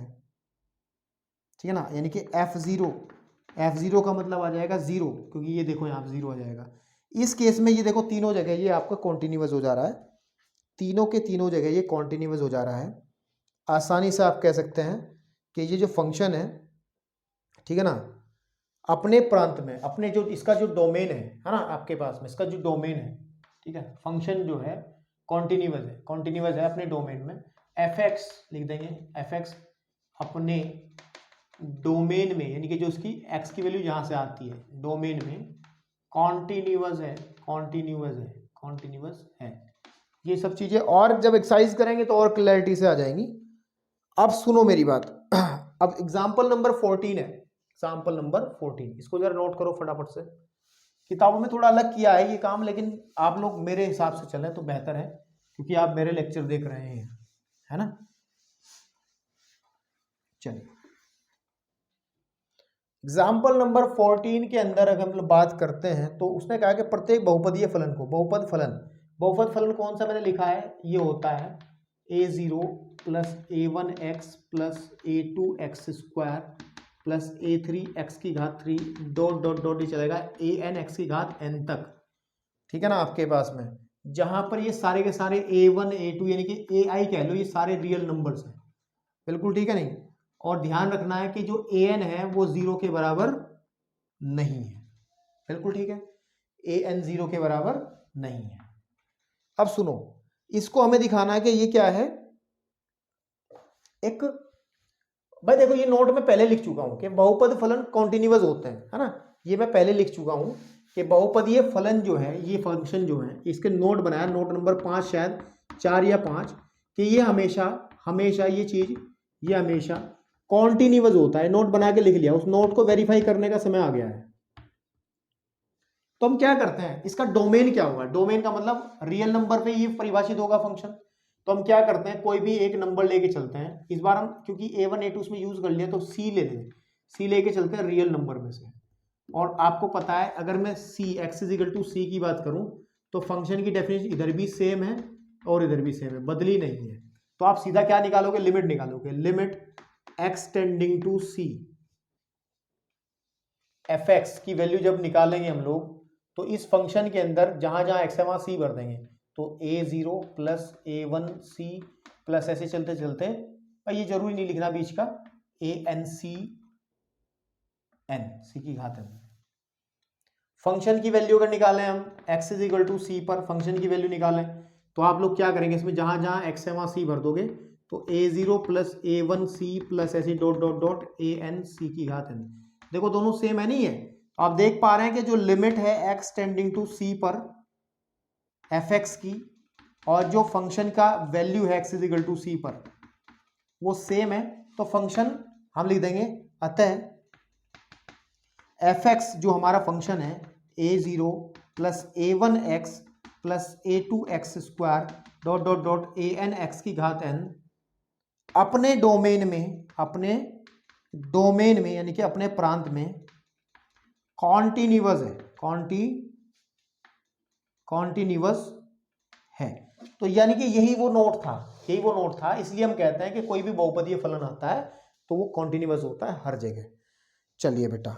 ठीक है ना। यानी कि f0 का मतलब आ जाएगा 0, क्योंकि ये देखो यहाँ पे 0 आ जाएगा। इस केस में ये देखो तीनों जगह ये आपका कॉन्टिन्यूअस हो जा रहा है, तीनों के तीनों जगह ये कॉन्टिन्यूअस हो जा रहा है। आसानी से आप कह सकते हैं कि ये जो फंक्शन है, ठीक है ना, अपने प्रांत में, अपने जो इसका जो डोमेन है ना आपके पास में, इसका जो डोमेन है, ठीक है, फंक्शन जो है कॉन्टिन्यूअस है अपने डोमेन में। fx लिख देंगे, fx अपने डोमेन में, यानी कि जो उसकी x की वैल्यू यहाँ से आती है डोमेन में, कॉन्टिन्यूअस है। ये सब चीजें और जब एक्सरसाइज करेंगे तो और क्लैरिटी से आ जाएंगी। अब सुनो मेरी बात, अब एग्जाम्पल नंबर 14 है, एग्जाम्पल नंबर 14, इसको जरा नोट करो फटाफट से। किताबों में थोड़ा अलग किया है ये काम, लेकिन आप लोग मेरे हिसाब से चलें तो बेहतर है, क्योंकि आप मेरे लेक्चर देख रहे हैं, है ना। चलिए एग्जाम्पल नंबर 14 के अंदर अगर हम लोग बात करते हैं तो उसने कहा कि प्रत्येक बहुपदीय फलन को, बहुपद फलन कौन सा मैंने लिखा है, ये होता है a0 plus a1x plus a2x² plus a3 x की घात 3 डॉट डॉट डॉट ही चलेगा an x की घात n तक, ठीक है ना। आपके पास में जहां पर ये सारे के सारे a1 a2 यानी कि ai कह लो, ये सारे रियल नंबर्स हैं, बिल्कुल ठीक है नहीं। और ध्यान रखना है कि जो an है वो 0 के बराबर नहीं है, बिल्कुल ठीक है, an 0 के बराबर नहीं है। अब सुनो, इसको हमें दिखाना है कि ये क्या है, एक भाई देखो ये नोट में पहले लिख चुका हूं कि बहुपद फलन कॉन्टिन्यूअस होते हैं, है ना, ये मैं पहले लिख चुका हूं कि बहुपदीय फलन जो है, ये फंक्शन जो है, इसके नोट बनाया, नोट नंबर 5 शायद 4 या 5, कि ये हमेशा हमेशा ये चीज ये हमेशा कॉन्टिन्यूअस होता है। नोट बना के लिख लिया, उस नोट को वेरीफाई करने का समय आ गया है। तो हम क्या करते हैं, इसका डोमेन क्या होगा, डोमेन का मतलब रियल नंबर पे ये परिभाषित होगा फंक्शन। तो हम क्या करते हैं, कोई भी एक नंबर लेके चलते हैं, इस बार हम क्योंकि a1 a2 उसमें यूज कर लिया तो c ले लेंगे, c लेके चलते हैं रियल नंबर में से। और आपको पता है अगर मैं x = c की बात करूं तो फंक्शन की डेफिनेशन इधर भी सेम है और इधर भी सेम है, बदली नहीं है। तो आप सीधा क्या निकालोगे, लिमिट निकालोगे, limit x tending to c, fx की वैल्यू जब निकालेंगे हम लोग तो इस फंक्शन के अंदर जहां जहां x है वहां c भर देंगे, तो a0 प्लस a1c प्लस ऐसे चलते चलते, और ये जरूरी नहीं लिखना बीच का, an c की घात n। फंक्शन की वैल्यू अगर निकालें हम x = c पर फंक्शन की वैल्यू निकालें तो आप लोग क्या करेंगे, इसमें जहां जहां x है वहां c भर दोगे, तो a0 प्लस a1c प्लस ऐसे dot dot dot an c की घात n। देखो दोनों सेम है नहीं है, तो आप देख पा रहे हैं कि जो लिमिट है x टेंडिंग टू c पर fx की, और जो फंक्शन का वैल्यू है x = c पर, वो सेम है। तो फंक्शन हम लिख देंगे, अतः fx जो हमारा फंक्शन है a0 plus a1x plus a2x² dot dot dot an x की घात n अपने डोमेन में यानी कि अपने प्रांत में कॉन्टिन्यूअस है, कॉन्टिन्यूअस है। तो यानी कि यही वो नोट था, इसलिए हम कहते हैं कि कोई भी बहुपदीय फलन आता है तो वो कॉन्टिन्यूअस होता है हर जगह। चलिए बेटा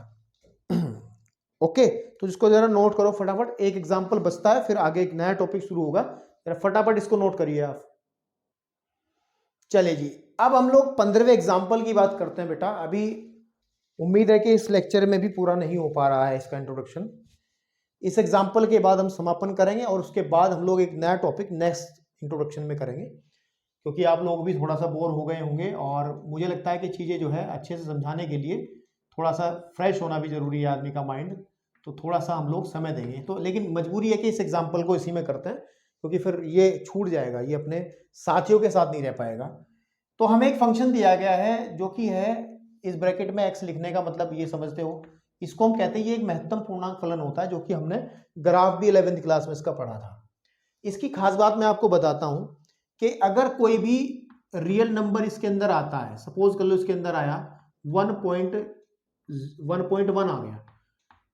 ओके, तो इसको जरा नोट करो फटाफट, एक एग्जांपल बचता है फिर आगे एक नया टॉपिक शुरू होगा, जरा फटाफट इसको नोट करिए आप। चलिए जी, अब हम लोग 15वें एग्जांपल की बात करते हैं बेटा। अभी उम्मीद है कि इस लेक्चर में भी पूरा नहीं हो पा रहा है इसका इंट्रोडक्शन। इस एग्जांपल के बाद हम समापन करेंगे और उसके बाद हम लोग एक नया टॉपिक नेक्स्ट इंट्रोडक्शन में करेंगे, क्योंकि आप लोग भी थोड़ा सा बोर हो गए होंगे और मुझे लगता है कि चीज़ें जो है अच्छे से समझाने के लिए थोड़ा सा फ्रेश होना भी ज़रूरी है आदमी का माइंड, तो थोड़ा सा हम लोग समय देंगे। तो लेकिन मजबूरी है कि इस एग्जाम्पल को इसी में करते हैं, क्योंकि फिर ये छूट जाएगा, ये अपने साथियों के साथ नहीं रह पाएगा। तो हमें एक फंक्शन दिया गया है जो कि है, इस ब्रैकेट में x लिखने का मतलब ये समझते हो, इसको हम कहते हैं ये एक महत्तम पूर्णांक फलन होता है, जो कि हमने ग्राफ भी 11वीं क्लास में इसका पढ़ा था। इसकी खास बात मैं आपको बताता हूं कि अगर कोई भी रियल नंबर इसके अंदर आता है, सपोज कर लो इसके अंदर आया 1.1 आ गया,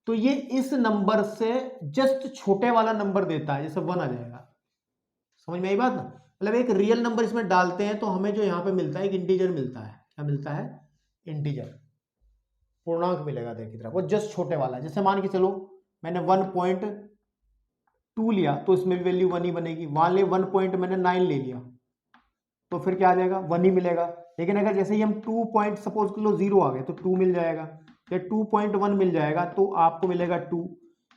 तो ये इस नंबर से जस्ट छोटे वाला नंबर देता है, जैसे 1 आ जाएगा। समझ में आई बात ना, मतलब एक रियल नंबर इसमें डालते हैं तो हमें जो यहाँ पे मिलता है एक इंटीजर मिलता है। क्या मिलता है? इंटीजर, पूर्णांक मिलेगा देख की तरफ, वो जस्ट छोटे वाला। जैसे मान के चलो मैंने 1.2 लिया तो इसमें भी वैल्यू 1 ही बनेगी। मान ले 1.9 ले लिया तो फिर क्या आ जाएगा, 1 ही मिलेगा। लेकिन अगर जैसे ही हम 2 सपोज कर लो 0 आ गए तो 2 मिल जाएगा, या 2.1 मिल जाएगा तो आपको मिलेगा 2।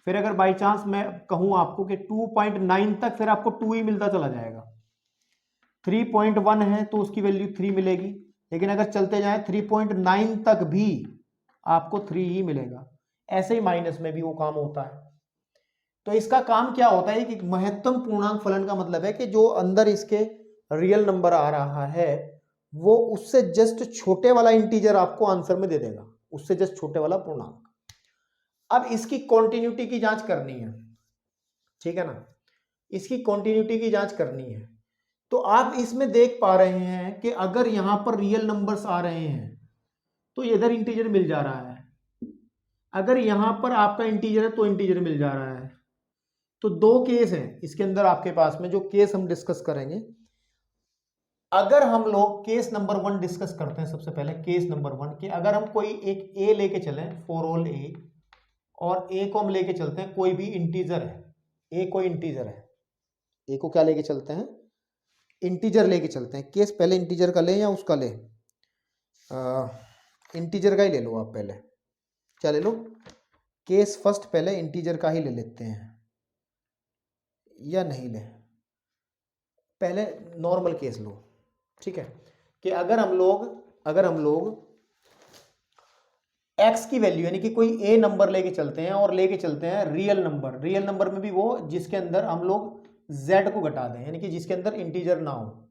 फिर अगर बाई चांस मैं कहूं आपको कि 2.9 तक, फिर आपको 2 ही मिलता चला जाएगा। 3.1 है तो उसकी वैल्यू 3 मिलेगी, लेकिन अगर चलते जाए 3.9 तक भी आपको 3 ही मिलेगा। ऐसे ही माइनस में भी वो काम होता है। तो इसका काम क्या होता है कि महत्तम पूर्णांक फलन का मतलब है कि जो अंदर इसके रियल नंबर आ रहा है वो उससे जस्ट छोटे वाला इंटीजर आपको आंसर में दे देगा, उससे जस्ट छोटे वाला पूर्णांक। अब इसकी कॉन्टिन्यूटी की जांच करनी है, ठीक है ना, इसकी कॉन्टिन्यूटी की जांच करनी है। तो आप इसमें देख पा रहे हैं कि अगर यहां पर रियल नंबर्स आ रहे हैं तो इधर इंटीजर मिल जा रहा है, अगर यहां पर आपका इंटीजर है तो इंटीजर मिल जा रहा है। तो दो केस हैं इसके अंदर आपके पास में, जो केस हम डिस्कस करेंगे। अगर हम लोग केस नंबर 1 डिस्कस करते हैं, सबसे पहले केस नंबर 1 कि अगर हम कोई एक ए लेके चलें, फॉर ऑल ए, और ए को हम लेके चलते हैं कोई भी इंटीजर है, ए कोई इंटीजर है, ए को क्या लेके चलते हैं, इंटीजर लेके चलते हैं। केस पहले इंटीजर का लें या उसका लें, इंटीजर का ही ले लो आप पहले, क्या ले लो, केस फर्स्ट पहले इंटीजर का ही ले लेते हैं, या नहीं ले, पहले नॉर्मल केस लो, ठीक है, कि अगर हम लोग x की वैल्यू यानी कि कोई a नंबर लेके चलते हैं और लेके चलते हैं रियल नंबर में भी वो जिसके अंदर हम लोग z को घटा दें, यानी कि जिसके अंदर इंटीजर ना हो।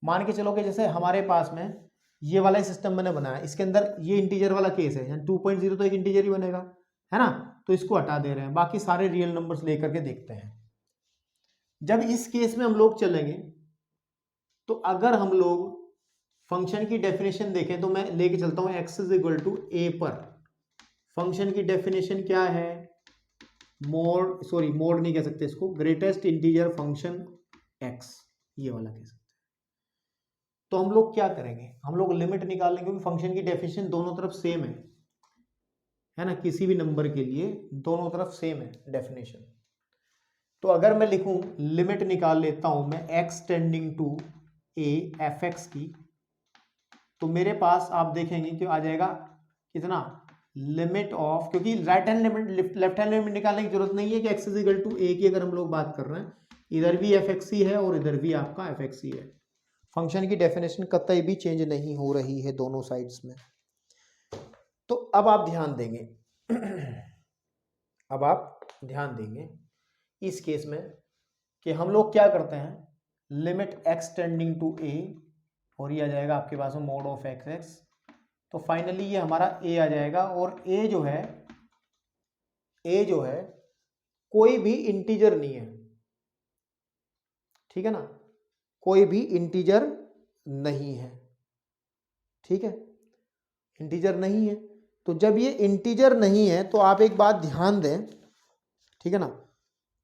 मान के चलो कि जैसे हमारे पास में ये वाला सिस्टम मैंने बनाया, इसके अंदर ये इंटीजर वाला केस है, यानी 2.0 तो एक इंटीजर ही बनेगा, है ना, तो इसको हटा दे रहे हैं, बाकी सारे रियल नंबर्स लेकर के देखते हैं। जब इस केस में हम लोग चलेंगे तो अगर हम लोग फंक्शन की डेफिनेशन देखें तो मैं लेके चलता हूं x इज इक्वल टू ए पर, फंक्शन की डेफिनेशन क्या है, मोड नहीं कह सकते इसको, ग्रेटेस्ट इंटीजर फंक्शन x, ये वाला कह सकते हैं। तो हम लोग क्या करेंगे, हम लोग लिमिट निकाल लेंगे, क्योंकि फंक्शन की डेफिनेशन दोनों तरफ सेम है ना, किसी भी नंबर के लिए दोनों तरफ सेम है डेफिनेशन। तो अगर मैं लिखूं, लिमिट निकाल लेता हूं मैं x tending to a fx की, तो मेरे पास आप देखेंगे कि आ जाएगा कितना, लिमिट ऑफ, क्योंकि right hand limit left hand limit निकालने की जरूरत नहीं है कि x is equal to a की अगर हम लोग बात कर रहे हैं, इधर भी fx ही है और इधर भी आपका fx ही है। फंक्शन की डेफिनेशन कतई भी चेंज नहीं हो रही है दोनों साइड्स में। तो अब आप ध्यान देंगे इस केस में कि हम लोग क्या करते हैं, limit x tending to a, और ये आ जाएगा आपके पास में मोड ऑफ x, तो फाइनली ये हमारा a आ जाएगा, और a जो है कोई भी इंटीजर नहीं है, ठीक है ना, कोई भी इंटीजर नहीं है, ठीक है, इंटीजर नहीं है। तो जब ये इंटीजर नहीं है तो आप एक बात ध्यान दें, ठीक है ना,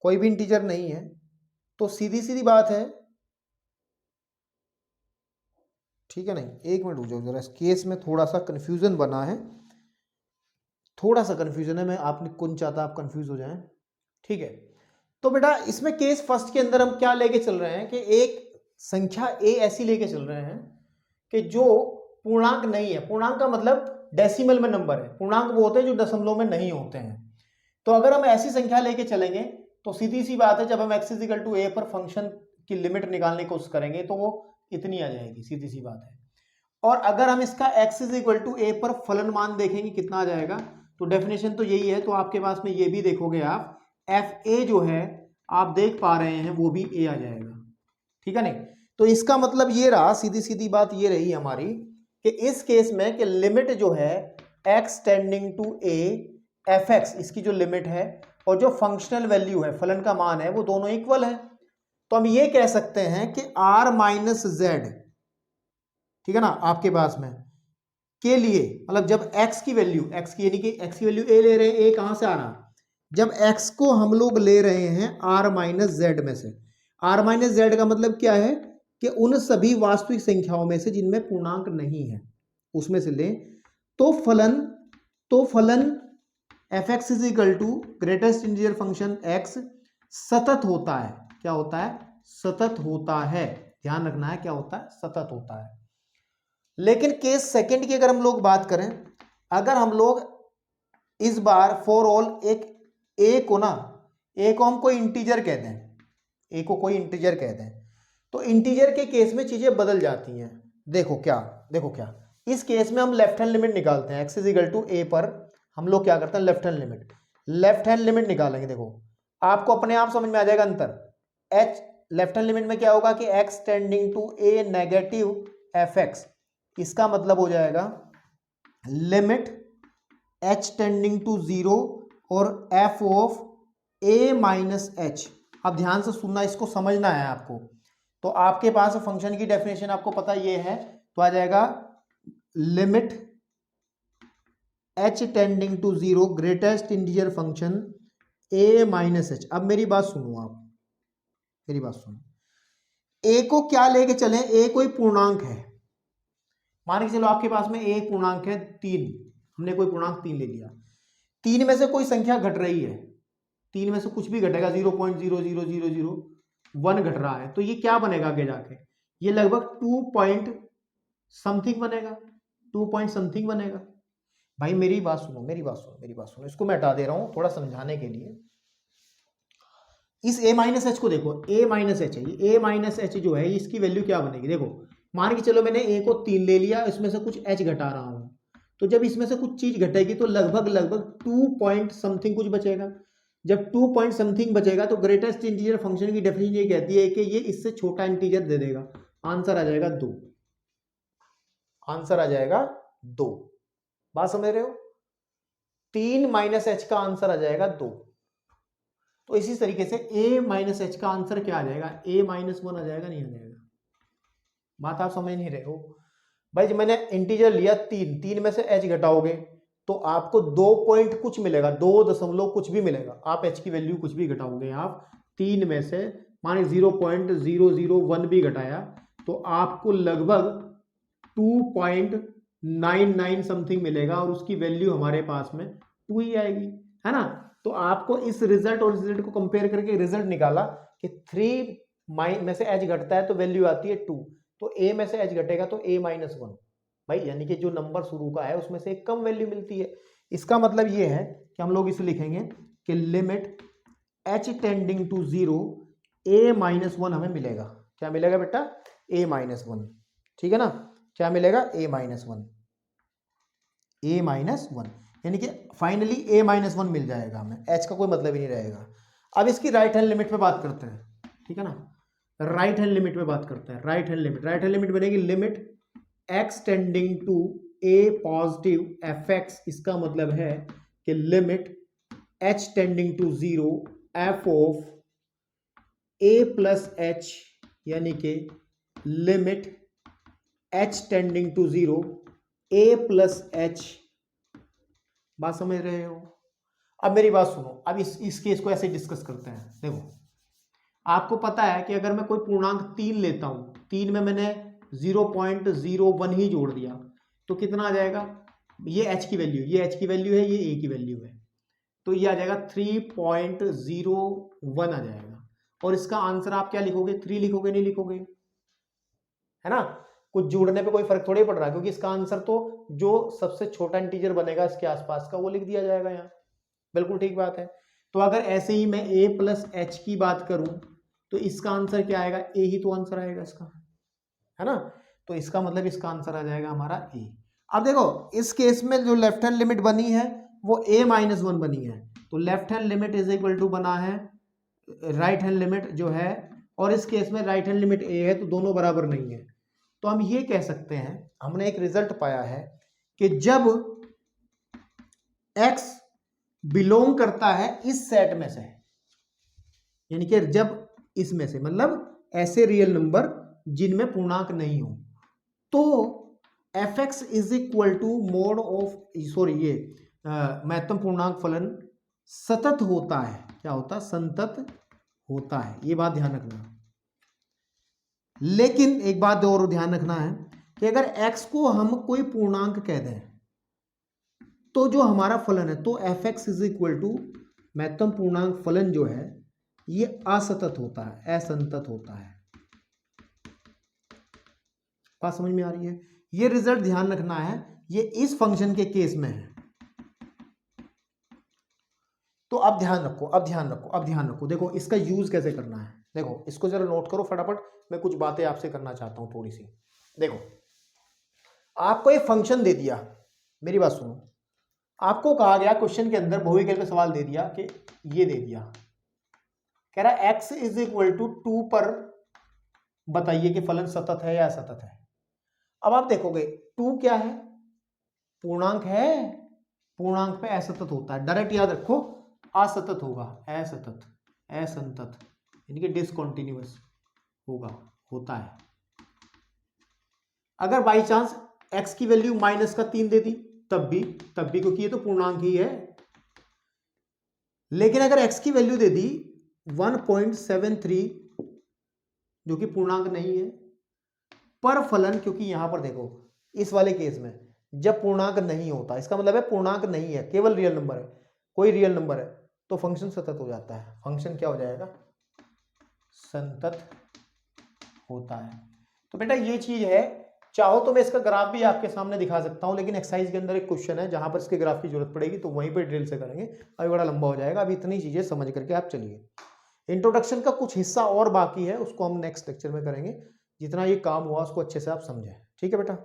कोई भी इंटीजर नहीं है तो सीधी सीधी बात है, ठीक है, नहीं एक मिनट रुक जाओ जरा, इस केस में थोड़ा सा कंफ्यूजन बना है, थोड़ा सा कंफ्यूजन है, मैं आपने कौन चाहता आप कंफ्यूज हो जाएं, ठीक है। तो बेटा इसमें केस फर्स्ट के अंदर हम क्या लेके चल रहे हैं कि एक संख्या a ऐसी लेके चल रहे हैं कि जो पूर्णांक नहीं है, पूर्णांक का मतलब डेसिमल में नंबर है, पूर्णांक वो होते हैं जो दशमलव में नहीं होते हैं। तो अगर हम ऐसी संख्या लेके चलेंगे तो सीधी सी बात है, जब हम x is equal to a पर फंक्शन की लिमिट निकालने की कोशिश करेंगे तो वो इतनी आ जाएगी, सीधी सी बात है। और अगर हम इसका x is equal to a पर फलन मान देखेंगे कितना आ जाएगा, तो डेफिनेशन तो यही है, तो आपके पास में ये भी देखोगे आप, एफ ए जो है आप देख पा रहे हैं वो भी a आ जाएगा, ठीक है नहीं। तो इसका मतलब ये रहा, सीधी सीधी बात ये रही हमारी कि इस केस में कि लिमिट जो है x tending to a fx, इसकी जो लिमिट है और जो फंक्शनल वैल्यू है, फलन का मान है, वो दोनों इक्वल है। तो हम ये कह सकते हैं कि r माइनस जेड, ठीक है ना, आपके पास में के लिए, मतलब जब x की वैल्यू, x की यानी कि x की वैल्यू a ले रहे हैं, a कहां से आ रहा, जब x को हम लोग ले रहे हैं r माइनस जेड में से, r माइनस जेड का मतलब क्या है कि उन सभी वास्तविक संख्याओं में से जिनमें पूर्णांक नहीं है उसमें से लें, तो फलन fx is equal to greatest integer function x सतत होता है। क्या होता है, सतत होता है, ध्यान रखना है, क्या होता है, सतत होता है। लेकिन केस सेकंड की अगर हम लोग बात करें, अगर हम लोग इस बार फॉर ऑल एक a को हम कोई इंटीजर कहते हैं, a को कोई इंटीजर कहते हैं, तो इंटीजर के केस में चीजें बदल जाती हैं। देखो क्या इस केस में हम लेफ्ट हैंड लिमिट निकालते हैं, x is equal to a पर हम लोग क्या करते हैं, लेफ्ट हैंड लिमिट निकालेंगे। देखो आपको अपने आप समझ में आ जाएगा अंतर, लेफ्ट हैंड लिमिट में क्या होगा कि x tending to a negative fx, इसका मतलब हो जाएगा लिमिट h टेंडिंग टू 0 और F of A minus h. अब ध्यान से सुनना, इसको समझना है आपको। तो आपके पास फंक्शन की डेफिनेशन आपको पता ये है, तो आ जाएगा limit h tending to zero greatest integer function a minus h. अब मेरी बात सुनो, आप मेरी बात सुनो, ए को क्या लेके चले, ए कोई पूर्णांक है, मान के चलो आपके पास में ए पूर्णांक है 3, हमने कोई पूर्णांक 3 ले लिया, 3 में से कोई संख्या घट रही है, 3 में से कुछ भी घटेगा, 0.00001 घट रहा है, तो ये क्या बनेगा आगे जाके, ये लगभग 2 पॉइंट समथिंग बनेगा, 2 पॉइंट समथिंग बनेगा। भाई मेरी बात सुनो, मेरी बात सुनो, मेरी बात सुनो, इसको मैं हटा दे रहा हूं थोड़ा समझाने के लिए। इस a माइनस एच को देखो, a माइनस एच है, ये a माइनस एच जो है इसकी वैल्यू क्या बनेगी, देखो मान के चलो मैंने a को 3 ले लिया, इसमें से कुछ h घटा रहा हूं, तो जब इसमें से कुछ चीज घटेगी तो लगभग लगभग 2 पॉइंट समथिंग कुछ बचेगा। जब 2 पॉइंट समथिंग बचेगा तो ग्रेटेस्ट इंटीजर फंक्शन की डेफिनेशन ये कहती है कि ये इससे छोटा इंटीजर दे देगा, आंसर आ जाएगा 2, आंसर आ जाएगा 2। बात समझ रहे हो, 3 माइनस एच का आंसर आ जाएगा 2। तो इसी तरीके से a माइनस एच का आंसर क्या आ जाएगा, a माइनस 1 आ जाएगा, नहीं आ जाएगा। बात आप समझ नहीं रहे हो भाई। जब मैंने इंटीजर लिया 3, 3 में से h घटाओगे तो आपको 2 पॉइंट कुछ मिलेगा, 2 दशमलव कुछ भी मिलेगा। आप h की वैल्यू कुछ भी घटाओगे, आप 3 में से माने 0.001 भी घटाया तो आपको लगभग 2.99 समथिंग मिलेगा, और उसकी वैल्यू हमारे पास में 2 ही आएगी, है ना। तो आपको इस रिजल्ट और रिजल्ट को कंपेयर करके रिजल्ट निकाला कि 3 में से h घटता है तो वैल्यू आती है 2, तो a में से h घटेगा तो a माइनस 1। भाई यानी कि जो नंबर शुरू का है उसमें से एक कम वैल्यू मिलती है। इसका मतलब ये है कि हम लोग इसे लिखेंगे कि limit h tending to 0 a minus 1 हमें मिलेगा। क्या मिलेगा बेटा, a माइनस 1, ठीक है ना। क्या मिलेगा, a माइनस 1, a माइनस 1, यानी कि फाइनली a माइनस 1 मिल जाएगा हमें, h का कोई मतलब ही नहीं रहेगा। अब इसकी राइट हैंड लिमिट पे बात करते हैं, ठीक है ना। राइट हैंड लिमिट पे बात करते हैं, राइट हैंड लिमिट बनेगी limit x tending to a positive fx। इसका मतलब है कि limit h tending to 0 f of a plus h, यानी कि limit h tending to 0 a plus h। बात समझ रहे हो। अब मेरी बात सुनो, अब इस केस को ऐसे डिस्कस करते हैं। देखो आपको पता है कि अगर मैं कोई पूर्णांक 3 लेता हूं, 3 में मैंने 0.01 ही जोड़ दिया तो कितना आ जाएगा, ये h की वैल्यू, ये h की वैल्यू है, ये a की वैल्यू है, तो ये आ जाएगा 3.01 आ जाएगा। और इसका आंसर आप क्या लिखोगे, 3 लिखोगे, नहीं लिखोगे, है ना। कुछ जोड़ने पे कोई फर्क थोड़ी पड़ रहा है, क्योंकि इसका आंसर तो जो सबसे छोटा इंटीजर बनेगा इसके आसपास का वो लिख दिया जाएगा यहाँ। बिल्कुल ठीक बात है। तो अगर ऐसे ही मैं a प्लस एच की बात करूं तो इसका आंसर क्या आएगा, a ही तो आंसर आएगा इसका, है ना। तो इसका मतलब इसका आंसर आ जाएगा हमारा a। अब देखो इस केस में जो लेफ्ट हैंड लिमिट बनी है वो a माइनस 1 बनी है, तो left hand limit is equal to बना है राइट हैंड लिमिट जो है, और इस केस में राइट हैंड लिमिट a है, तो दोनों बराबर नहीं है। तो हम ये कह सकते हैं, हमने एक रिजल्ट पाया है कि जब x बिलोंग करता है इस सेट में से, यानी कि जब इसमें से, मतलब ऐसे रियल नंबर जिनमें पूर्णांक नहीं हो, तो fx is equal to mod of, sorry ये महत्तम पूर्णांक फलन सतत होता है। क्या होता है, संतत होता है, ये बात ध्यान रखना। लेकिन एक बात और ध्यान रखना है कि अगर x को हम कोई पूर्णांक कह दें तो जो हमारा फलन है, तो fx इज इक्वल टू महत्तम पूर्णांक फलन जो है ये असतत होता है, असंतत होता है। बात समझ में आ रही है। ये रिजल्ट ध्यान रखना है, ये इस फंक्शन के केस में है। तो अब ध्यान रखो, अब ध्यान रखो, अब ध्यान रखो। देखो इसका यूज कैसे करना है, देखो इसको जरा नोट करो फटाफट, मैं कुछ बातें आपसे करना चाहता हूं थोड़ी सी। देखो आपको एक फंक्शन दे दिया, मेरी बात सुनो, आपको कहा गया क्वेश्चन के अंदर बहुविकल्प में सवाल दे दिया कि ये दे दिया, कह रहा है x इज इक्वल टू 2 पर बताइए कि फलन सतत है या असतत है। अब आप देखोगे 2 क्या है, पूर्णांक है, पूर्णांक पे असतत होता है। डायरेक्ट याद रखो असतत होगा, असतत, असंतत, यानी कि डिसकंटिन्यूअस होगा, होता है। अगर बाई चांस x की वैल्यू -3 दे दी तब भी क्योंकि ये तो पूर्णांक ही है। लेकिन अगर x की वैल्यू दे दी 1.73 जो कि पूर्णांक नहीं है, पर फलन, क्योंकि यहां पर देखो इस वाले केस में जब पूर्णांक नहीं होता, इसका मतलब है पूर्णांक नहीं है, केवल रियल नंबर है, कोई रियल नंबर है, तो फंक्शन सतत हो जाता है। फंक्शन क्या हो जाएगा? संतत होता है। तो बेटा ये चीज है। चाहो तो मैं इसका ग्राफ भी आपके सामने दिखा सकता हूं, लेकिन एक्सरसाइज के अंदर एक क्वेश्चन है जहां पर इसके ग्राफ की जरूरत पड़ेगी, तो वहीं पर ड्रिल से करेंगे, अभी बड़ा लंबा हो जाएगा। अभी इतनी चीजें समझ करके आप चलिए। इंट्रोडक्शन का कुछ हिस्सा और बाकी है, उसको हम नेक्स्ट लेक्चर में करेंगे। जितना ये काम हुआ उसको अच्छे से आप समझें। ठीक है बेटा।